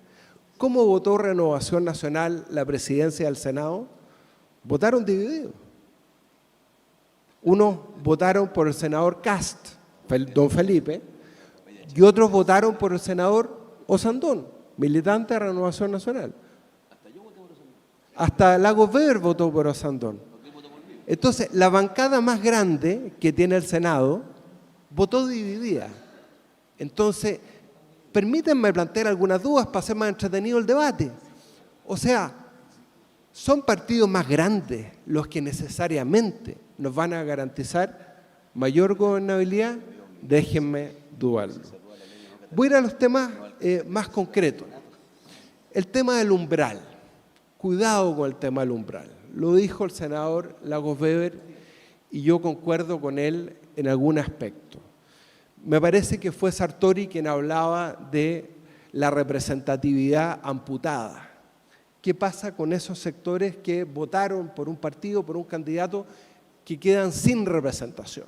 Speaker 8: ¿Cómo votó Renovación Nacional la presidencia del Senado? Votaron divididos. Unos votaron por el senador Cast, don Felipe, y otros votaron por el senador Osandón, militante de Renovación Nacional. Hasta Lagos Weber votó por Osandón. Entonces, la bancada más grande que tiene el Senado votó dividida. Entonces, permítanme plantear algunas dudas para hacer más entretenido el debate. O sea, ¿son partidos más grandes los que necesariamente nos van a garantizar mayor gobernabilidad? Déjenme dudarlo. Voy a ir a los temas más concretos. El tema del umbral. Cuidado con el tema del umbral. Lo dijo el senador Lagos Weber y yo concuerdo con él en algún aspecto. Me parece que fue Sartori quien hablaba de la representatividad amputada. ¿Qué pasa con esos sectores que votaron por un partido, por un candidato, que quedan sin representación?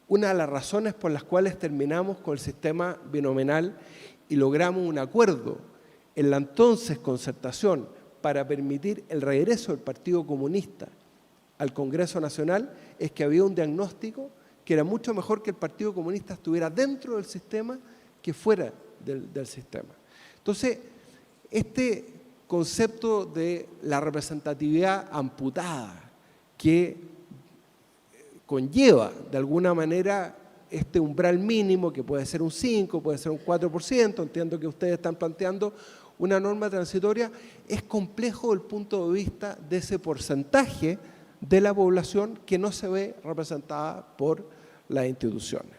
Speaker 8: Una de las razones por las cuales terminamos con el sistema binominal y logramos un acuerdo en la entonces concertación para permitir el regreso del Partido Comunista al Congreso Nacional es que había un diagnóstico que era mucho mejor que el Partido Comunista estuviera dentro del sistema que fuera del sistema. Entonces, este concepto de la representatividad amputada que conlleva de alguna manera este umbral mínimo, que puede ser un 5, puede ser un 4%, entiendo que ustedes están planteando una norma transitoria, es complejo desde el punto de vista de ese porcentaje de la población que no se ve representada por las instituciones.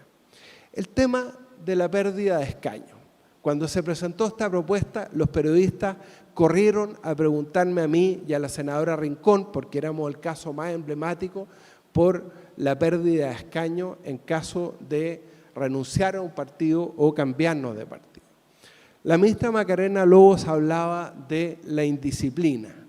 Speaker 8: El tema de la pérdida de escaños. Cuando se presentó esta propuesta, los periodistas corrieron a preguntarme a mí y a la senadora Rincón, porque éramos el caso más emblemático, por la pérdida de escaños en caso de renunciar a un partido o cambiarnos de partido. La ministra Macarena Lobos hablaba de la indisciplina.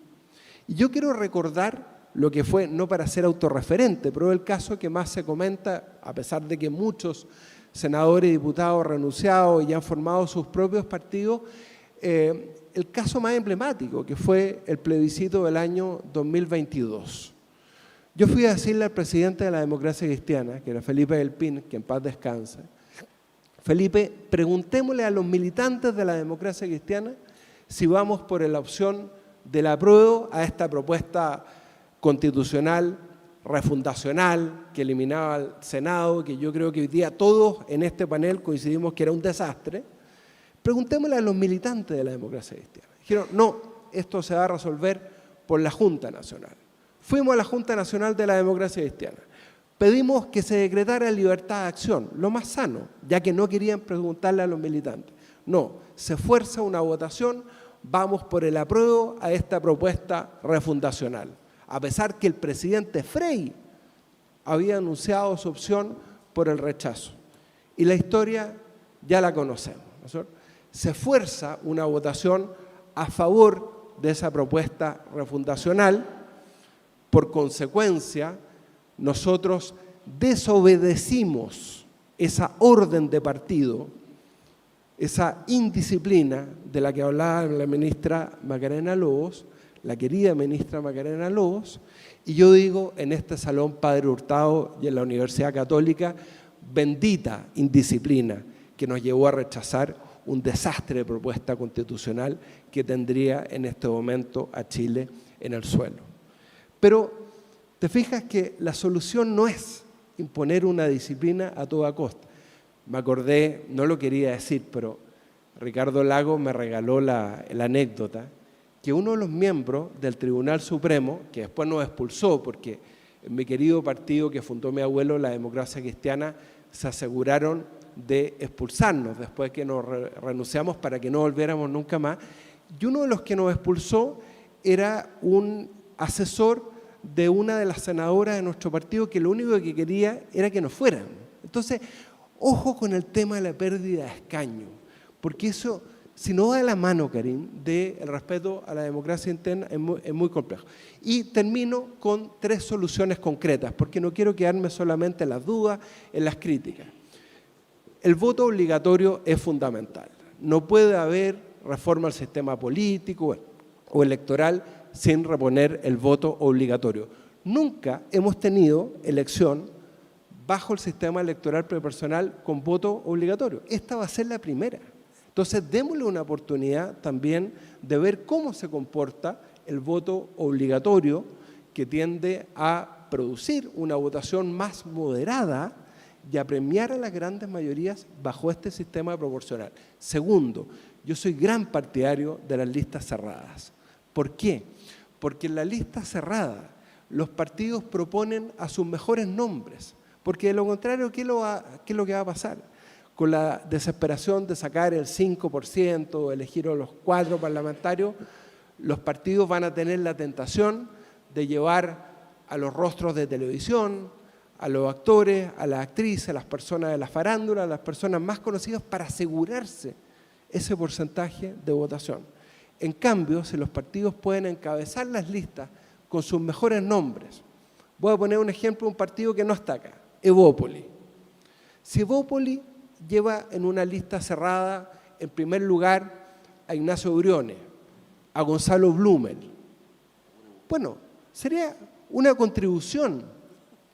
Speaker 8: Y yo quiero recordar lo que fue, no para ser autorreferente, pero el caso que más se comenta, a pesar de que muchos senadores y diputados han renunciado y han formado sus propios partidos, el caso más emblemático, que fue el plebiscito del año 2022. Yo fui a decirle al presidente de la Democracia Cristiana, que era Felipe del Pin, que en paz descanse, Felipe, preguntémosle a los militantes de la Democracia Cristiana si vamos por la opción del apruebo a esta propuesta constitucional, refundacional, que eliminaba al Senado, que yo creo que hoy día todos en este panel coincidimos que era un desastre. Preguntémosle a los militantes de la Democracia Cristiana. Dijeron, no, esto se va a resolver por la Junta Nacional. Fuimos a la Junta Nacional de la Democracia Cristiana. Pedimos que se decretara libertad de acción, lo más sano, ya que no querían preguntarle a los militantes. No, se fuerza una votación, vamos por el apruebo a esta propuesta refundacional. A pesar que el presidente Frei había anunciado su opción por el rechazo. Y la historia ya la conocemos, ¿no es cierto? Se fuerza una votación a favor de esa propuesta refundacional. Por consecuencia, nosotros desobedecimos esa orden de partido, esa indisciplina de la que hablaba la ministra Macarena Lobos, la querida ministra Macarena Lobos, y yo digo en este salón Padre Hurtado y en la Universidad Católica, bendita indisciplina que nos llevó a rechazar un desastre de propuesta constitucional que tendría en este momento a Chile en el suelo. Pero te fijas que la solución no es imponer una disciplina a toda costa. Me acordé, no lo quería decir, pero Ricardo Lagos me regaló la anécdota que uno de los miembros del Tribunal Supremo, que después nos expulsó, porque en mi querido partido que fundó mi abuelo, la Democracia Cristiana, se aseguraron de expulsarnos después que nos renunciamos para que no volviéramos nunca más. Y uno de los que nos expulsó era un asesor de una de las senadoras de nuestro partido que lo único que quería era que nos fueran. Entonces, ojo con el tema de la pérdida de escaño, porque eso, si no va de la mano, Karim, del respeto a la democracia interna, es muy complejo. Y termino con 3 soluciones concretas, porque no quiero quedarme solamente en las dudas, en las críticas. el voto obligatorio es fundamental. No puede haber reforma al sistema político o electoral sin reponer el voto obligatorio. Nunca hemos tenido elección bajo el sistema electoral proporcional con voto obligatorio. Esta va a ser la primera. Entonces, démosle una oportunidad también de ver cómo se comporta el voto obligatorio, que tiende a producir una votación más moderada y a premiar a las grandes mayorías bajo este sistema proporcional. Segundo, yo soy gran partidario de las listas cerradas. ¿Por qué? Porque en la lista cerrada los partidos proponen a sus mejores nombres, porque de lo contrario, ¿qué es lo que va a pasar? Con la desesperación de sacar el 5%, elegir a los 4 parlamentarios, los partidos van a tener la tentación de llevar a los rostros de televisión, a los actores, a las actrices, a las personas de la farándula, a las personas más conocidas para asegurarse ese porcentaje de votación. En cambio, si los partidos pueden encabezar las listas con sus mejores nombres, voy a poner un ejemplo de un partido que no está acá, Evópoli. Si Evópoli lleva en una lista cerrada, en primer lugar, a Ignacio Briones, a Gonzalo Blumel, bueno, sería una contribución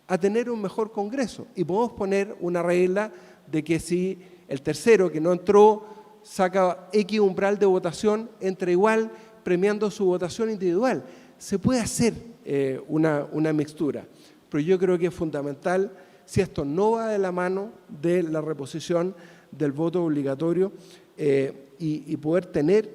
Speaker 8: a tener un mejor Congreso. Y podemos poner una regla de que si el tercero que no entró saca X umbral de votación, entra igual premiando su votación individual. Se puede hacer una mixtura, pero yo creo que es fundamental, si esto no va de la mano de la reposición del voto obligatorio y poder tener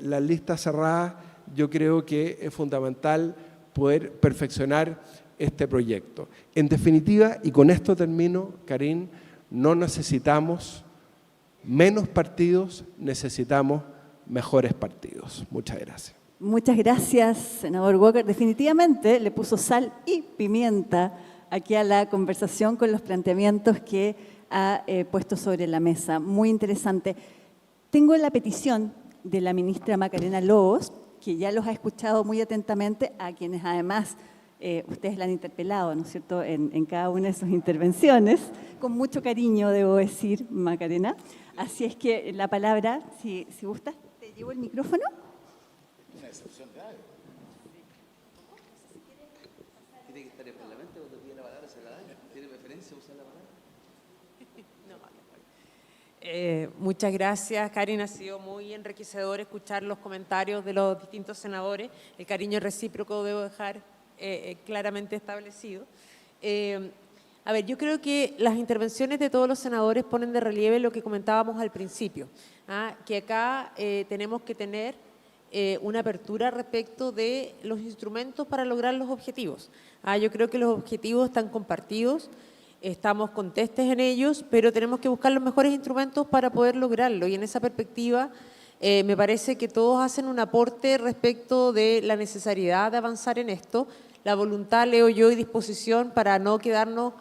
Speaker 8: las listas cerradas, yo creo que es fundamental poder perfeccionar este proyecto. En definitiva, y con esto termino, Karin, no necesitamos menos partidos, necesitamos mejores partidos. Muchas gracias.
Speaker 4: Muchas gracias, senador Walker. Definitivamente le puso sal y pimienta aquí a la conversación con los planteamientos que ha puesto sobre la mesa. Muy interesante. Tengo la petición de la ministra Macarena Lobos, que ya los ha escuchado muy atentamente, a quienes además ustedes la han interpelado, ¿no es cierto?, en cada una de sus intervenciones, con mucho cariño, debo decir, Macarena. Así es que la palabra, si gustas, te llevo el micrófono.
Speaker 5: Una excepción grave.
Speaker 6: ¿Tiene que estar en el Parlamento cuando pide la palabra? ¿Se la da? ¿Tiene preferencia usar la palabra?
Speaker 3: Muchas gracias, Karin. Ha sido muy enriquecedor escuchar los comentarios de los distintos senadores. El cariño recíproco debo dejar claramente establecido. A ver, yo creo que las intervenciones de todos los senadores ponen de relieve lo que comentábamos al principio, que acá tenemos que tener una apertura respecto de los instrumentos para lograr los objetivos. Yo creo que los objetivos están compartidos, estamos contestes en ellos, pero tenemos que buscar los mejores instrumentos para poder lograrlo. Y en esa perspectiva me parece que todos hacen un aporte respecto de la necesidad de avanzar en esto, la voluntad, leo yo, y disposición para no quedarnos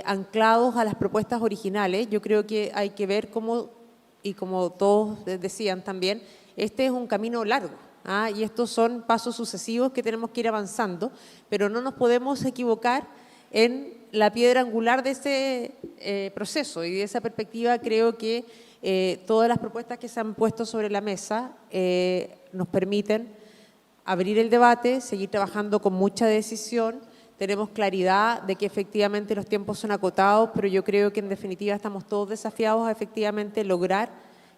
Speaker 3: anclados a las propuestas originales. Yo creo que hay que ver cómo, y como todos decían también, este es un camino largo, y estos son pasos sucesivos que tenemos que ir avanzando, pero no nos podemos equivocar en la piedra angular de ese proceso. Y de esa perspectiva creo que todas las propuestas que se han puesto sobre la mesa nos permiten abrir el debate, seguir trabajando con mucha decisión. Tenemos claridad de que efectivamente los tiempos son acotados, pero yo creo que en definitiva estamos todos desafiados a efectivamente lograr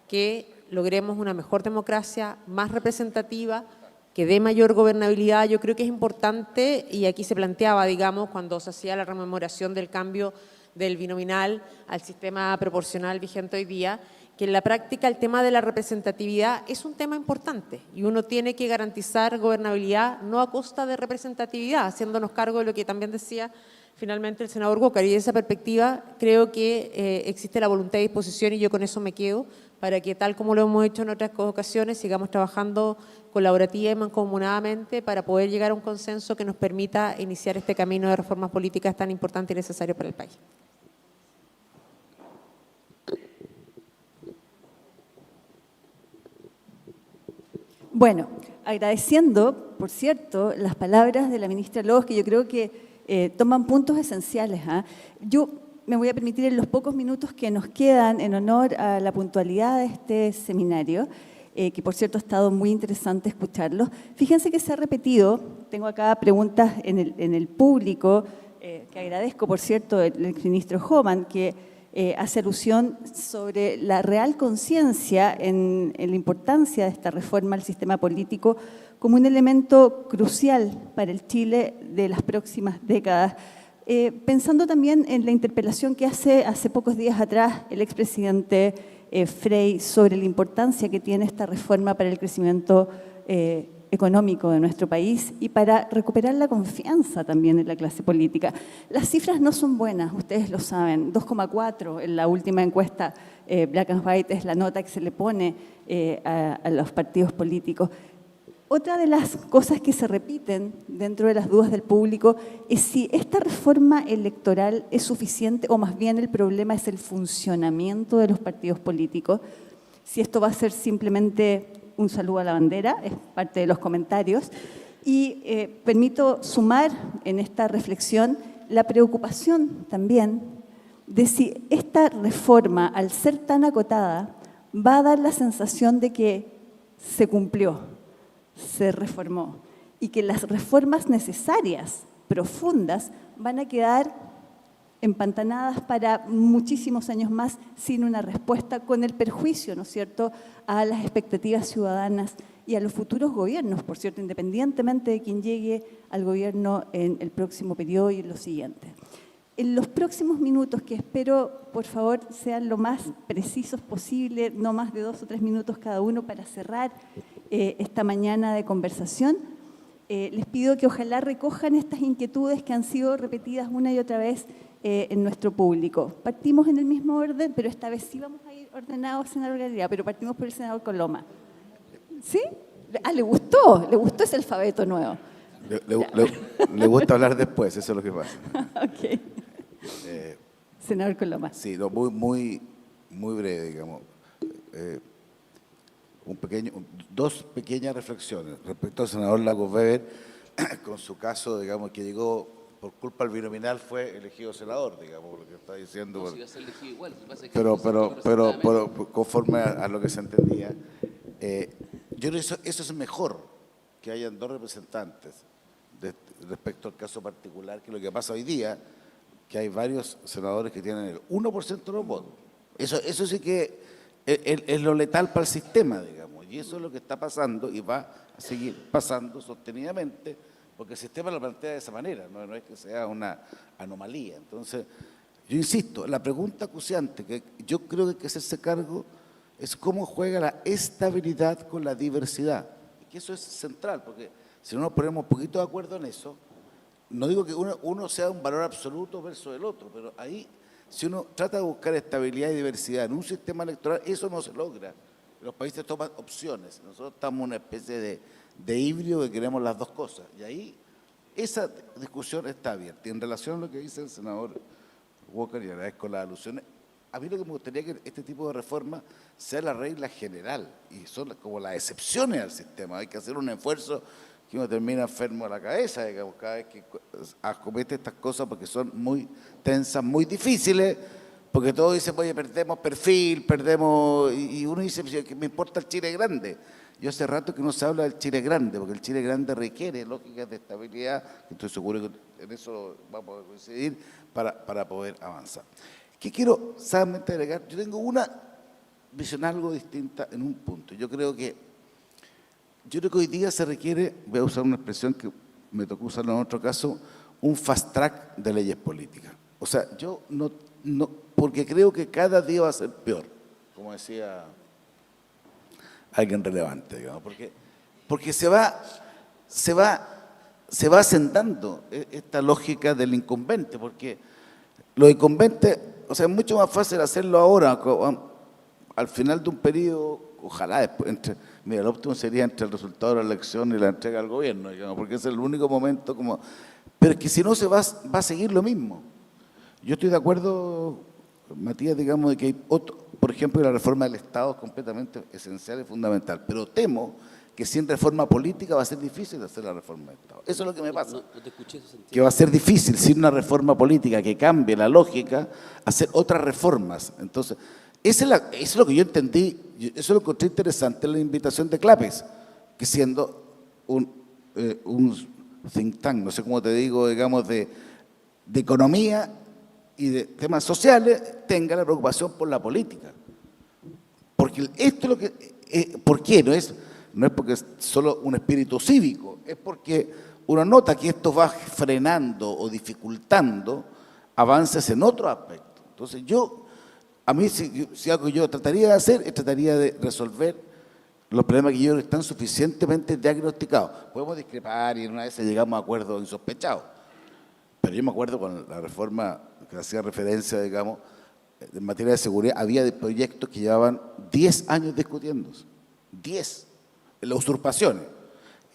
Speaker 3: que logremos una mejor democracia, más representativa, que dé mayor gobernabilidad. Yo creo que es importante, y aquí se planteaba, digamos, cuando se hacía la rememoración del cambio del binominal al sistema proporcional vigente hoy día, que en la práctica el tema de la representatividad es un tema importante y uno tiene que garantizar gobernabilidad no a costa de representatividad, haciéndonos cargo de lo que también decía finalmente el senador Walker. Y de esa perspectiva creo que existe la voluntad y disposición, y yo con eso me quedo, para que tal como lo hemos hecho en otras ocasiones sigamos trabajando colaborativa y mancomunadamente para poder llegar a un consenso que nos permita iniciar este camino de reformas políticas tan importante y necesario para el país.
Speaker 4: Bueno, agradeciendo, por cierto, las palabras de la ministra Lobos, que yo creo que toman puntos esenciales. Yo me voy a permitir en los pocos minutos que nos quedan, en honor a la puntualidad de este seminario, que por cierto ha estado muy interesante escucharlo. Fíjense que se ha repetido, tengo acá preguntas en el público, que agradezco, por cierto, el exministro Homan, que hace alusión sobre la real conciencia en la importancia de esta reforma al sistema político como un elemento crucial para el Chile de las próximas décadas. Pensando también en la interpelación que hace pocos días atrás el expresidente Frei sobre la importancia que tiene esta reforma para el crecimiento económico de nuestro país y para recuperar la confianza también en la clase política. Las cifras no son buenas, ustedes lo saben, 2,4 en la última encuesta Black and White es la nota que se le pone a los partidos políticos. Otra de las cosas que se repiten dentro de las dudas del público es si esta reforma electoral es suficiente o más bien el problema es el funcionamiento de los partidos políticos, si esto va a ser simplemente un saludo a la bandera, es parte de los comentarios, y permito sumar en esta reflexión la preocupación también de si esta reforma, al ser tan acotada, va a dar la sensación de que se cumplió, se reformó y que las reformas necesarias, profundas, van a quedar empantanadas para muchísimos años más sin una respuesta, con el perjuicio, ¿no es cierto?, a las expectativas ciudadanas y a los futuros gobiernos, por cierto, independientemente de quién llegue al gobierno en el próximo periodo y en los siguientes. En los próximos minutos, que espero, por favor, sean lo más precisos posible, no más de 2 o 3 minutos cada uno para cerrar esta mañana de conversación, les pido que ojalá recojan estas inquietudes que han sido repetidas una y otra vez en nuestro público. Partimos en el mismo orden, pero esta vez sí vamos a ir ordenados, senador Galería, pero partimos por el senador Coloma. ¿Sí? Ah, ¿le gustó ese alfabeto nuevo?
Speaker 5: Le gusta hablar después, eso es lo que pasa.
Speaker 4: Ok. Senador Coloma.
Speaker 5: Sí, no, muy breve, digamos. Dos pequeñas reflexiones. Respecto al senador Lagos Weber, con su caso, digamos, que llegó por culpa del binominal, fue elegido senador, digamos, lo que está diciendo.
Speaker 6: No, si iba a ser elegido igual,
Speaker 5: pero conforme a lo que se entendía, yo creo que eso es mejor, que hayan dos representantes respecto al caso particular, que lo que pasa hoy día, que hay varios senadores que tienen el 1% de los votos. Eso sí que es lo letal para el sistema, digamos, y eso es lo que está pasando y va a seguir pasando sostenidamente, porque el sistema lo plantea de esa manera, no es que sea una anomalía. Entonces, yo insisto, la pregunta acuciante que yo creo que hay que hacerse cargo es cómo juega la estabilidad con la diversidad, y que eso es central, porque si no nos ponemos un poquito de acuerdo en eso, no digo que uno sea un valor absoluto versus el otro, pero ahí, si uno trata de buscar estabilidad y diversidad en un sistema electoral, eso no se logra. Los países toman opciones. Nosotros estamos en una especie de híbrido que queremos las dos cosas. Y ahí esa discusión está abierta. Y en relación a lo que dice el senador Walker, y agradezco las alusiones, a mí lo que me gustaría que este tipo de reforma sea la regla general y son como las excepciones al sistema. Hay que hacer un esfuerzo que uno termina enfermo de la cabeza, digamos, cada vez que acomete estas cosas porque son muy tensas, muy difíciles, porque todos dicen, oye, perdemos perfil, y uno dice, ¿qué me importa el Chile grande? Yo hace rato que no se habla del Chile grande, porque el Chile grande requiere lógicas de estabilidad, que estoy seguro que en eso vamos a coincidir para poder avanzar. ¿Qué quiero solamente agregar? Yo tengo una visión algo distinta en un punto. Yo creo que hoy día se requiere, voy a usar una expresión que me tocó usar en otro caso, un fast track de leyes políticas. O sea, yo no, porque creo que cada día va a ser peor, como decía alguien relevante, digamos, porque se va asentando esta lógica del incumbente, porque los incumbentes, o sea, es mucho más fácil hacerlo ahora, al final de un periodo, ojalá después, mira, el óptimo sería entre el resultado de la elección y la entrega al gobierno, digamos, porque es el único momento como... Pero es que si no se va a seguir lo mismo. Yo estoy de acuerdo, Matías, digamos, de que hay otro, por ejemplo, la reforma del Estado es completamente esencial y fundamental, pero temo que sin reforma política va a ser difícil hacer la reforma del Estado. Eso es lo que me pasa.
Speaker 6: No te escuché en ese sentido.
Speaker 5: Que va a ser difícil, sin una reforma política que cambie la lógica, hacer otras reformas. Entonces, eso es lo que yo entendí, eso lo encontré interesante en la invitación de Clapes, que siendo un think tank, no sé cómo te digo, digamos, de economía y de temas sociales, tenga la preocupación por la política. Porque esto es lo que... ¿Por qué? No es porque es solo un espíritu cívico, es porque uno nota que esto va frenando o dificultando avances en otro aspecto. Entonces a mí si algo yo trataría de hacer, es trataría de resolver los problemas que yo creo que están suficientemente diagnosticados. Podemos discrepar y en una vez llegamos a acuerdos insospechados, pero yo me acuerdo con la reforma que hacía referencia, digamos, en materia de seguridad, había proyectos que llevaban 10 años discutiéndose, 10, las usurpaciones.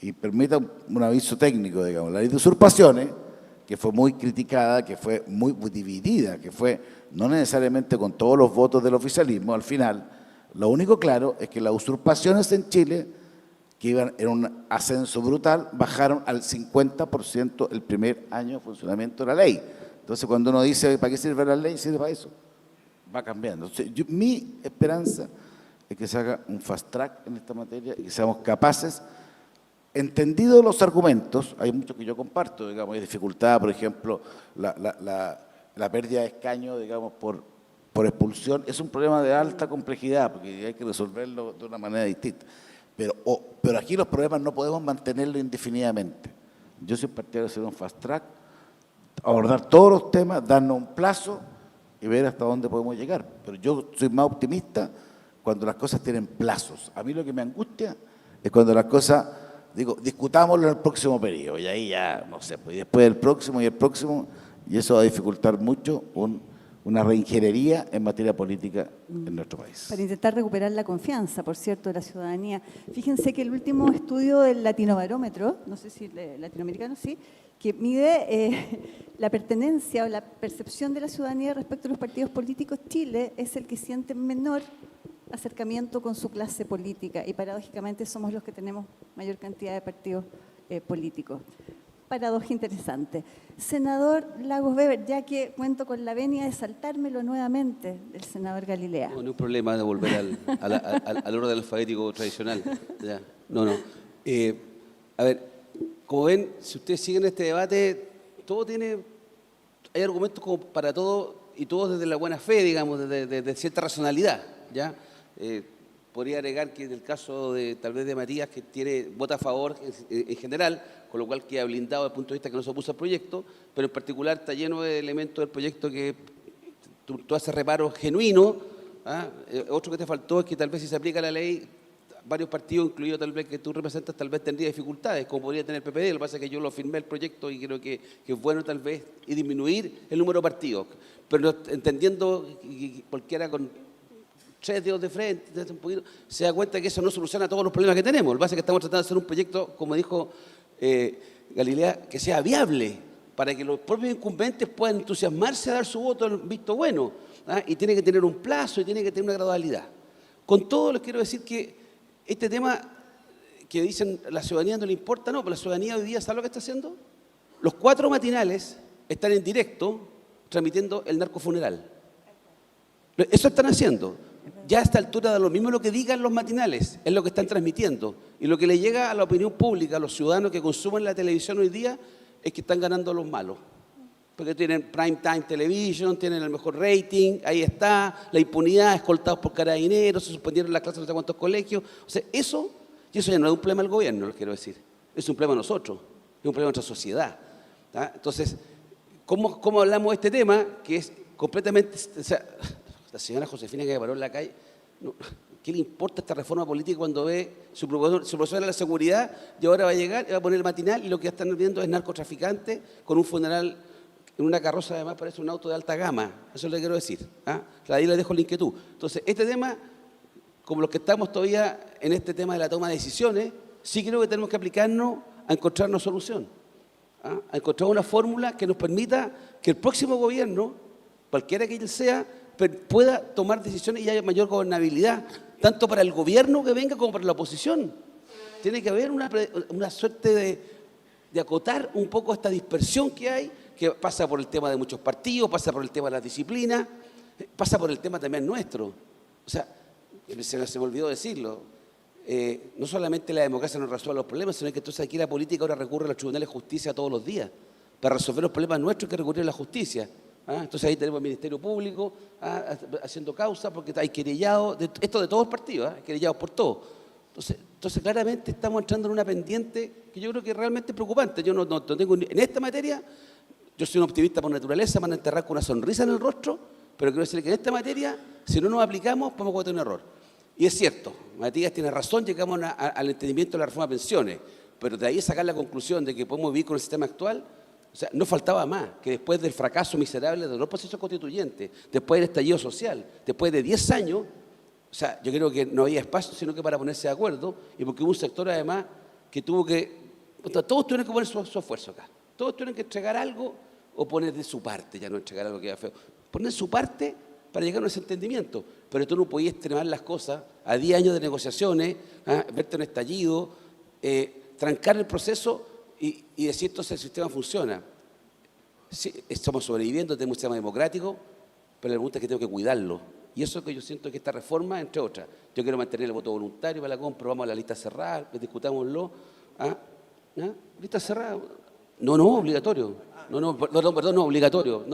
Speaker 5: Y permita un aviso técnico, digamos, la ley de usurpaciones, que fue muy criticada, que fue muy dividida, que fue no necesariamente con todos los votos del oficialismo, al final, lo único claro es que las usurpaciones en Chile, que iban en un ascenso brutal, bajaron al 50% el primer año de funcionamiento de la ley. Entonces, cuando uno dice, ¿para qué sirve la ley? Sirve para eso. Va cambiando. Entonces, mi esperanza es que se haga un fast track en esta materia y que seamos capaces, entendidos los argumentos, hay muchos que yo comparto, digamos, hay dificultad, por ejemplo, la pérdida de escaño, digamos, por expulsión, es un problema de alta complejidad, porque hay que resolverlo de una manera distinta. Pero aquí los problemas no podemos mantenerlos indefinidamente. Yo soy partidario de hacer un fast track, abordar todos los temas, darnos un plazo y ver hasta dónde podemos llegar. Pero yo soy más optimista cuando las cosas tienen plazos. A mí lo que me angustia es cuando las cosas, digo, discutámoslo en el próximo periodo, y ahí ya, no sé, pues después del próximo y el próximo, y eso va a dificultar mucho una reingeniería en materia política en nuestro país.
Speaker 4: Para intentar recuperar la confianza, por cierto, de la ciudadanía. Fíjense que el último estudio del Latinobarómetro, no sé si latinoamericano, sí, que mide la pertenencia o la percepción de la ciudadanía respecto a los partidos políticos, Chile es el que siente menor acercamiento con su clase política y paradójicamente somos los que tenemos mayor cantidad de partidos políticos. Paradoja interesante. Senador Lagos Weber, ya que cuento con la venia de saltármelo nuevamente del senador Galilea.
Speaker 6: No hay problema de volver al orden alfabético tradicional. Ya. No. A ver, como ven, si ustedes siguen este debate, hay argumentos como para todo y todos desde la buena fe, digamos, de cierta racionalidad, ¿ya? Podría agregar que en el caso tal vez de Matías, que vota a favor en general, con lo cual queda blindado desde el punto de vista que no se opuso al proyecto, pero en particular está lleno de elementos del proyecto que tú haces reparos genuinos. Otro que te faltó es que tal vez si se aplica la ley, varios partidos, incluido tal vez que tú representas, tal vez tendría dificultades, como podría tener el PPD. Lo que pasa es que yo lo firmé el proyecto y creo que es bueno tal vez y disminuir el número de partidos, pero entendiendo que cualquiera con 3 dedos de frente, un poquito, se da cuenta que eso no soluciona todos los problemas que tenemos. Lo que pasa es que estamos tratando de hacer un proyecto, como dijo Galilea, que sea viable, para que los propios incumbentes puedan entusiasmarse a dar su voto en visto bueno, y tiene que tener un plazo y tiene que tener una gradualidad. Con todo les quiero decir que este tema que dicen la ciudadanía no le importa, no, pero la ciudadanía hoy día ¿sabe lo que está haciendo? Los 4 matinales están en directo transmitiendo el narcofuneral. Eso están haciendo. Ya a esta altura da lo mismo lo que digan los matinales, es lo que están transmitiendo. Y lo que le llega a la opinión pública, a los ciudadanos que consumen la televisión hoy día, es que están ganando los malos. Porque tienen prime time television, tienen el mejor rating, ahí está, la impunidad, escoltados por carabineros, se suspendieron las clases de no sé cuántos colegios. O sea, eso ya no es un problema del gobierno, les quiero decir. Es un problema de nosotros, es un problema de nuestra sociedad. Entonces, ¿cómo hablamos de este tema? Que es completamente... O sea, la señora Josefina que paró en la calle, ¿qué le importa esta reforma política cuando ve su profesora de la seguridad y ahora va a llegar y va a poner el matinal y lo que están viendo es narcotraficante con un funeral en una carroza, además parece un auto de alta gama? Eso le quiero decir. Ahí le dejo la inquietud. Entonces, este tema, como los que estamos todavía en este tema de la toma de decisiones, sí creo que tenemos que aplicarnos a encontrarnos solución, a encontrar una fórmula que nos permita que el próximo gobierno, cualquiera que él sea, pueda tomar decisiones y haya mayor gobernabilidad, tanto para el gobierno que venga como para la oposición. tiene que haber una suerte de acotar un poco esta dispersión que hay, que pasa por el tema de muchos partidos, pasa por el tema de las disciplinas, pasa por el tema también nuestro. O sea, se me olvidó decirlo, no solamente la democracia no resuelve los problemas, sino que entonces aquí la política ahora recurre a los tribunales de justicia todos los días. Para resolver los problemas nuestros hay que recurrir a la justicia. Entonces ahí tenemos el Ministerio Público haciendo causa porque hay querellados, esto de todos los partidos, hay querellados por todos. Entonces claramente estamos entrando en una pendiente que yo creo que es realmente preocupante. Yo no tengo, en esta materia, yo soy un optimista por naturaleza, me van a enterrar con una sonrisa en el rostro, pero quiero decir que en esta materia, si no nos aplicamos, podemos cometer un error. Y es cierto, Matías tiene razón, llegamos al entendimiento de la reforma de pensiones, pero de ahí sacar la conclusión de que podemos vivir con el sistema actual, o sea, no faltaba más que después del fracaso miserable de los procesos constituyentes, después del estallido social, después de 10 años, o sea, yo creo que no había espacio sino que para ponerse de acuerdo, y porque hubo un sector además que tuvo que, todos tuvieron que poner su esfuerzo acá, todos tuvieron que entregar algo o poner de su parte, ya no entregar algo que era feo, poner su parte para llegar a ese entendimiento, pero tú no podías extremar las cosas a 10 años de negociaciones, verte en un estallido, trancar el proceso y decir entonces el sistema funciona. Sí, estamos sobreviviendo, tenemos un sistema democrático, pero la pregunta es que tengo que cuidarlo. Y eso es lo que yo siento que esta reforma, entre otras, yo quiero mantener el voto voluntario para la compra, vamos a la lista cerrada, discutámoslo. ¿Lista cerrada? No, obligatorio. Perdón, obligatorio.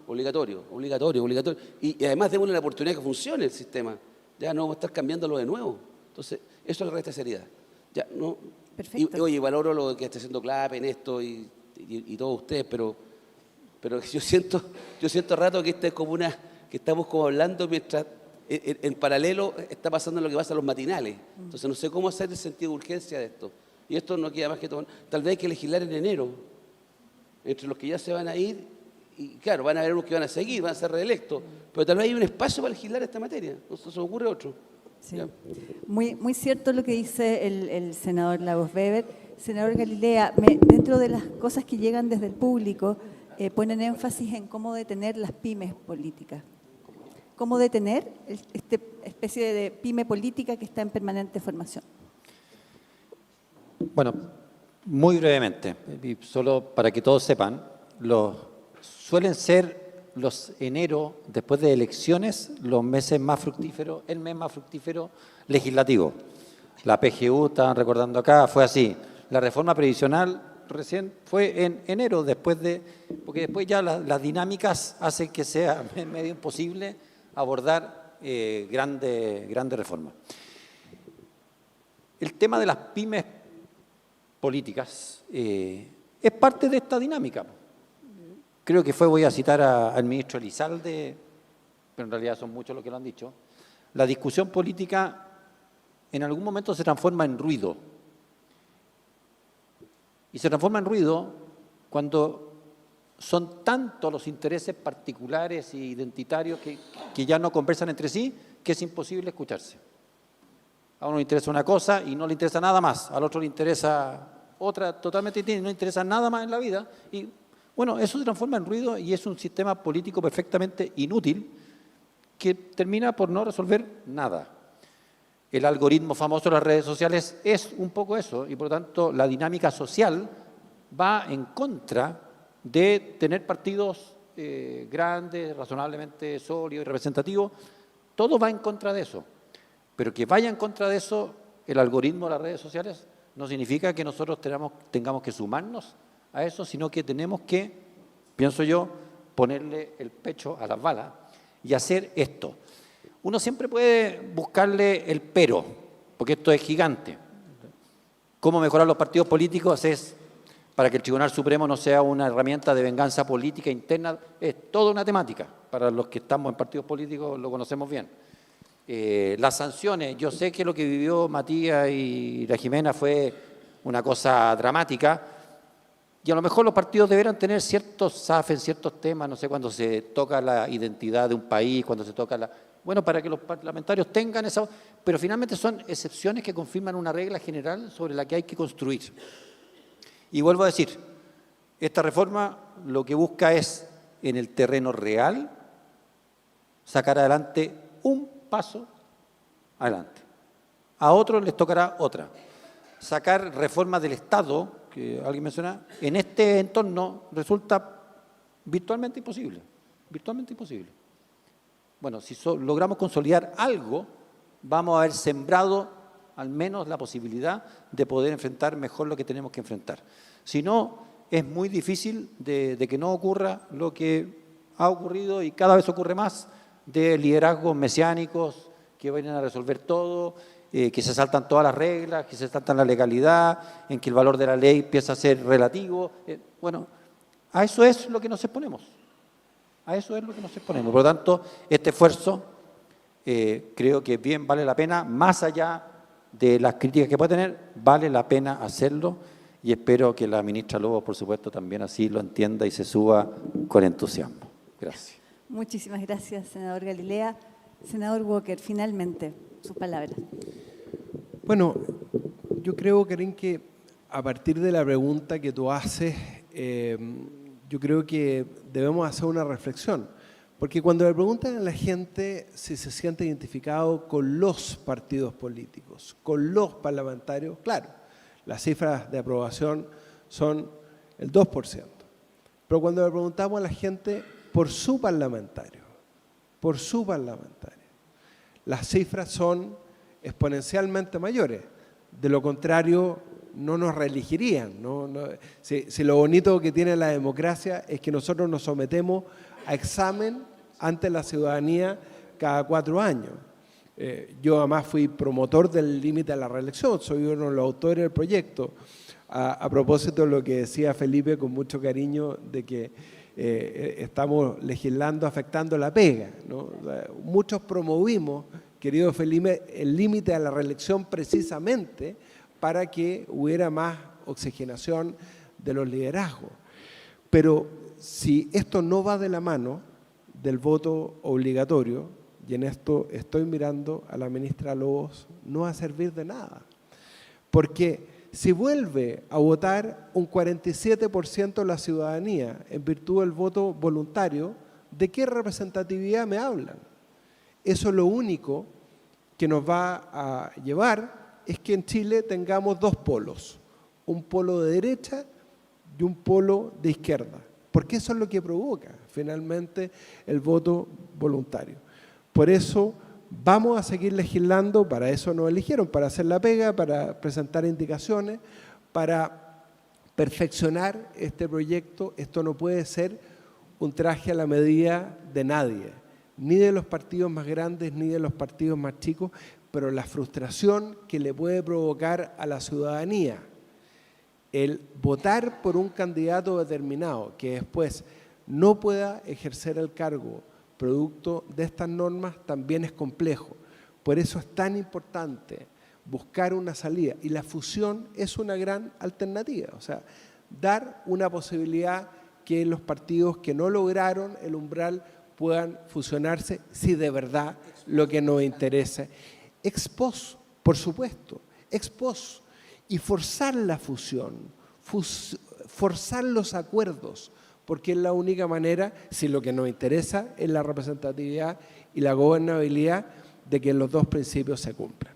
Speaker 6: Obligatorio. Y además démosle la oportunidad que funcione el sistema. Ya no vamos a estar cambiándolo de nuevo. Entonces, eso le resta seriedad. Ya, no.
Speaker 4: Perfecto.
Speaker 6: Y, oye, valoro lo que está haciendo CLAP en esto y todos ustedes, pero yo siento rato que esta es como que estamos como hablando mientras en paralelo está pasando lo que pasa en los matinales. Entonces no sé cómo hacer el sentido de urgencia de esto. Y esto no queda más que todo. Tal vez hay que legislar en enero, entre los que ya se van a ir, y claro, van a haber unos que van a seguir, van a ser reelectos, pero tal vez hay un espacio para legislar esta materia. No se me ocurre otro.
Speaker 4: Sí. Muy cierto lo que dice el senador Lagos Weber. Senador Galilea, dentro de las cosas que llegan desde el público, ponen énfasis en cómo detener las pymes políticas. Cómo detener esta especie de pyme política que está en permanente formación.
Speaker 7: Bueno, muy brevemente, y solo para que todos sepan, suelen ser los enero, después de elecciones, los meses más fructíferos, el mes más fructífero legislativo. La PGU, estaban recordando acá, fue así. La reforma previsional recién fue en enero, porque después ya las dinámicas hacen que sea medio imposible abordar grandes reformas. El tema de las pymes políticas es parte de esta dinámica. Creo que voy a citar al ministro Elizalde, pero en realidad son muchos los que lo han dicho, la discusión política en algún momento se transforma en ruido. Y se transforma en ruido cuando son tantos los intereses particulares e identitarios que ya no conversan entre sí, que es imposible escucharse. A uno le interesa una cosa y no le interesa nada más, al otro le interesa otra totalmente distinta y no le interesa nada más en la vida. Y bueno, eso se transforma en ruido y es un sistema político perfectamente inútil que termina por no resolver nada. El algoritmo famoso de las redes sociales es un poco eso y por lo tanto la dinámica social va en contra de tener partidos grandes, razonablemente sólidos y representativos. Todo va en contra de eso. Pero que vaya en contra de eso el algoritmo de las redes sociales no significa que nosotros tengamos que sumarnos a eso, sino que tenemos que, pienso yo, ponerle el pecho a las balas y hacer esto. Uno siempre puede buscarle el pero, porque esto es gigante. ¿Cómo mejorar los partidos políticos? Es para que el Tribunal Supremo no sea una herramienta de venganza política interna, es toda una temática. Para los que estamos en partidos políticos lo conocemos bien. Las sanciones, yo sé que lo que vivió Matías y la Jimena fue una cosa dramática, y a lo mejor los partidos deberán tener ciertos SAF en ciertos temas, no sé, cuando se toca la identidad de un país, cuando se toca bueno, para que los parlamentarios tengan esa... Pero finalmente son excepciones que confirman una regla general sobre la que hay que construir. Y vuelvo a decir, esta reforma lo que busca es, en el terreno real, sacar adelante un paso adelante. A otros les tocará otra. sacar reformas del Estado, que alguien menciona, en este entorno resulta virtualmente imposible. Virtualmente imposible. Bueno, si logramos consolidar algo, vamos a haber sembrado al menos la posibilidad de poder enfrentar mejor lo que tenemos que enfrentar. Si no, es muy difícil de que no ocurra lo que ha ocurrido y cada vez ocurre más, de liderazgos mesiánicos que vienen a resolver todo, que se saltan todas las reglas, que se saltan la legalidad, en que el valor de la ley empieza a ser relativo. Bueno, a eso es lo que nos exponemos. A eso es lo que nos exponemos. Por lo tanto, este esfuerzo creo que bien vale la pena, más allá de las críticas que puede tener, vale la pena hacerlo y espero que la ministra Lobos, por supuesto, también así lo entienda y se suba con entusiasmo. Gracias.
Speaker 4: Muchísimas gracias, senador Galilea. Senador Walker, finalmente, sus palabras.
Speaker 8: Bueno, yo creo, Karin, que a partir de la pregunta que tú haces, yo creo que debemos hacer una reflexión. Porque cuando le preguntan a la gente si se siente identificado con los partidos políticos, con los parlamentarios, claro, las cifras de aprobación son el 2%. Pero cuando le preguntamos a la gente por su parlamentario, las cifras son exponencialmente mayores. De lo contrario, no nos reelegirían. Si lo bonito que tiene la democracia es que nosotros nos sometemos a examen ante la ciudadanía cada 4 años. Yo además fui promotor del límite a la reelección, soy uno de los autores del proyecto, a propósito de lo que decía Felipe con mucho cariño de que estamos legislando afectando la pega, ¿no? O sea, muchos promovimos, querido Felipe, el límite a la reelección precisamente para que hubiera más oxigenación de los liderazgos. Pero si esto no va de la mano del voto obligatorio, y en esto estoy mirando a la ministra Lobos, no va a servir de nada. Porque si vuelve a votar un 47% de la ciudadanía en virtud del voto voluntario, ¿de qué representatividad me hablan? Eso lo único que nos va a llevar es que en Chile tengamos 2 polos, un polo de derecha y un polo de izquierda, porque eso es lo que provoca finalmente el voto voluntario. Por eso vamos a seguir legislando, para eso nos eligieron, para hacer la pega, para presentar indicaciones, para perfeccionar este proyecto. Esto no puede ser un traje a la medida de nadie, ni de los partidos más grandes, ni de los partidos más chicos, pero la frustración que le puede provocar a la ciudadanía el votar por un candidato determinado que después no pueda ejercer el cargo producto de estas normas también es complejo. Por eso es tan importante buscar una salida y la fusión es una gran alternativa, o sea, dar una posibilidad que los partidos que no lograron el umbral puedan fusionarse si de verdad lo que nos interesa. Ex post, por supuesto, ex post, y forzar la fusión, forzar los acuerdos, porque es la única manera, si lo que nos interesa es la representatividad y la gobernabilidad, de que los 2 principios se cumplan.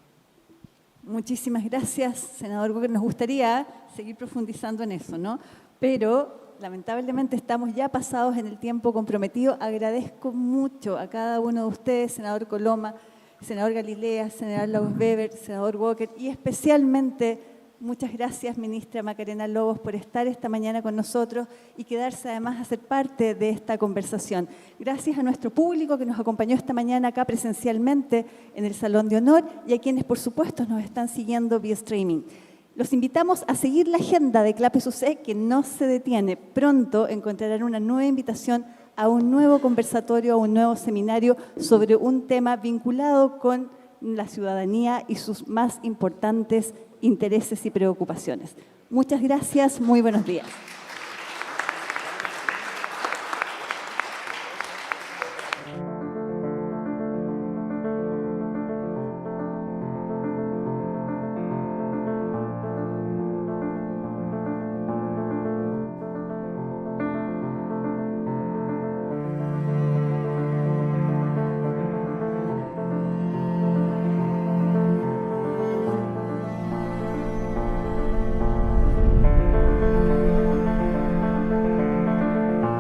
Speaker 4: Muchísimas gracias, senador Walker. Nos gustaría seguir profundizando en eso, ¿no? Pero lamentablemente estamos ya pasados en el tiempo comprometido. Agradezco mucho a cada uno de ustedes, senador Coloma, senador Galilea, senador Lagos Weber, senador Walker, y especialmente muchas gracias, ministra Macarena Lobos, por estar esta mañana con nosotros y quedarse además a ser parte de esta conversación. Gracias a nuestro público que nos acompañó esta mañana acá presencialmente en el Salón de Honor y a quienes, por supuesto, nos están siguiendo vía streaming. Los invitamos a seguir la agenda de CLAPES UC, que no se detiene. Pronto encontrarán una nueva invitación a un nuevo conversatorio, a un nuevo seminario sobre un tema vinculado con la ciudadanía y sus más importantes intereses y preocupaciones. Muchas gracias, muy buenos días.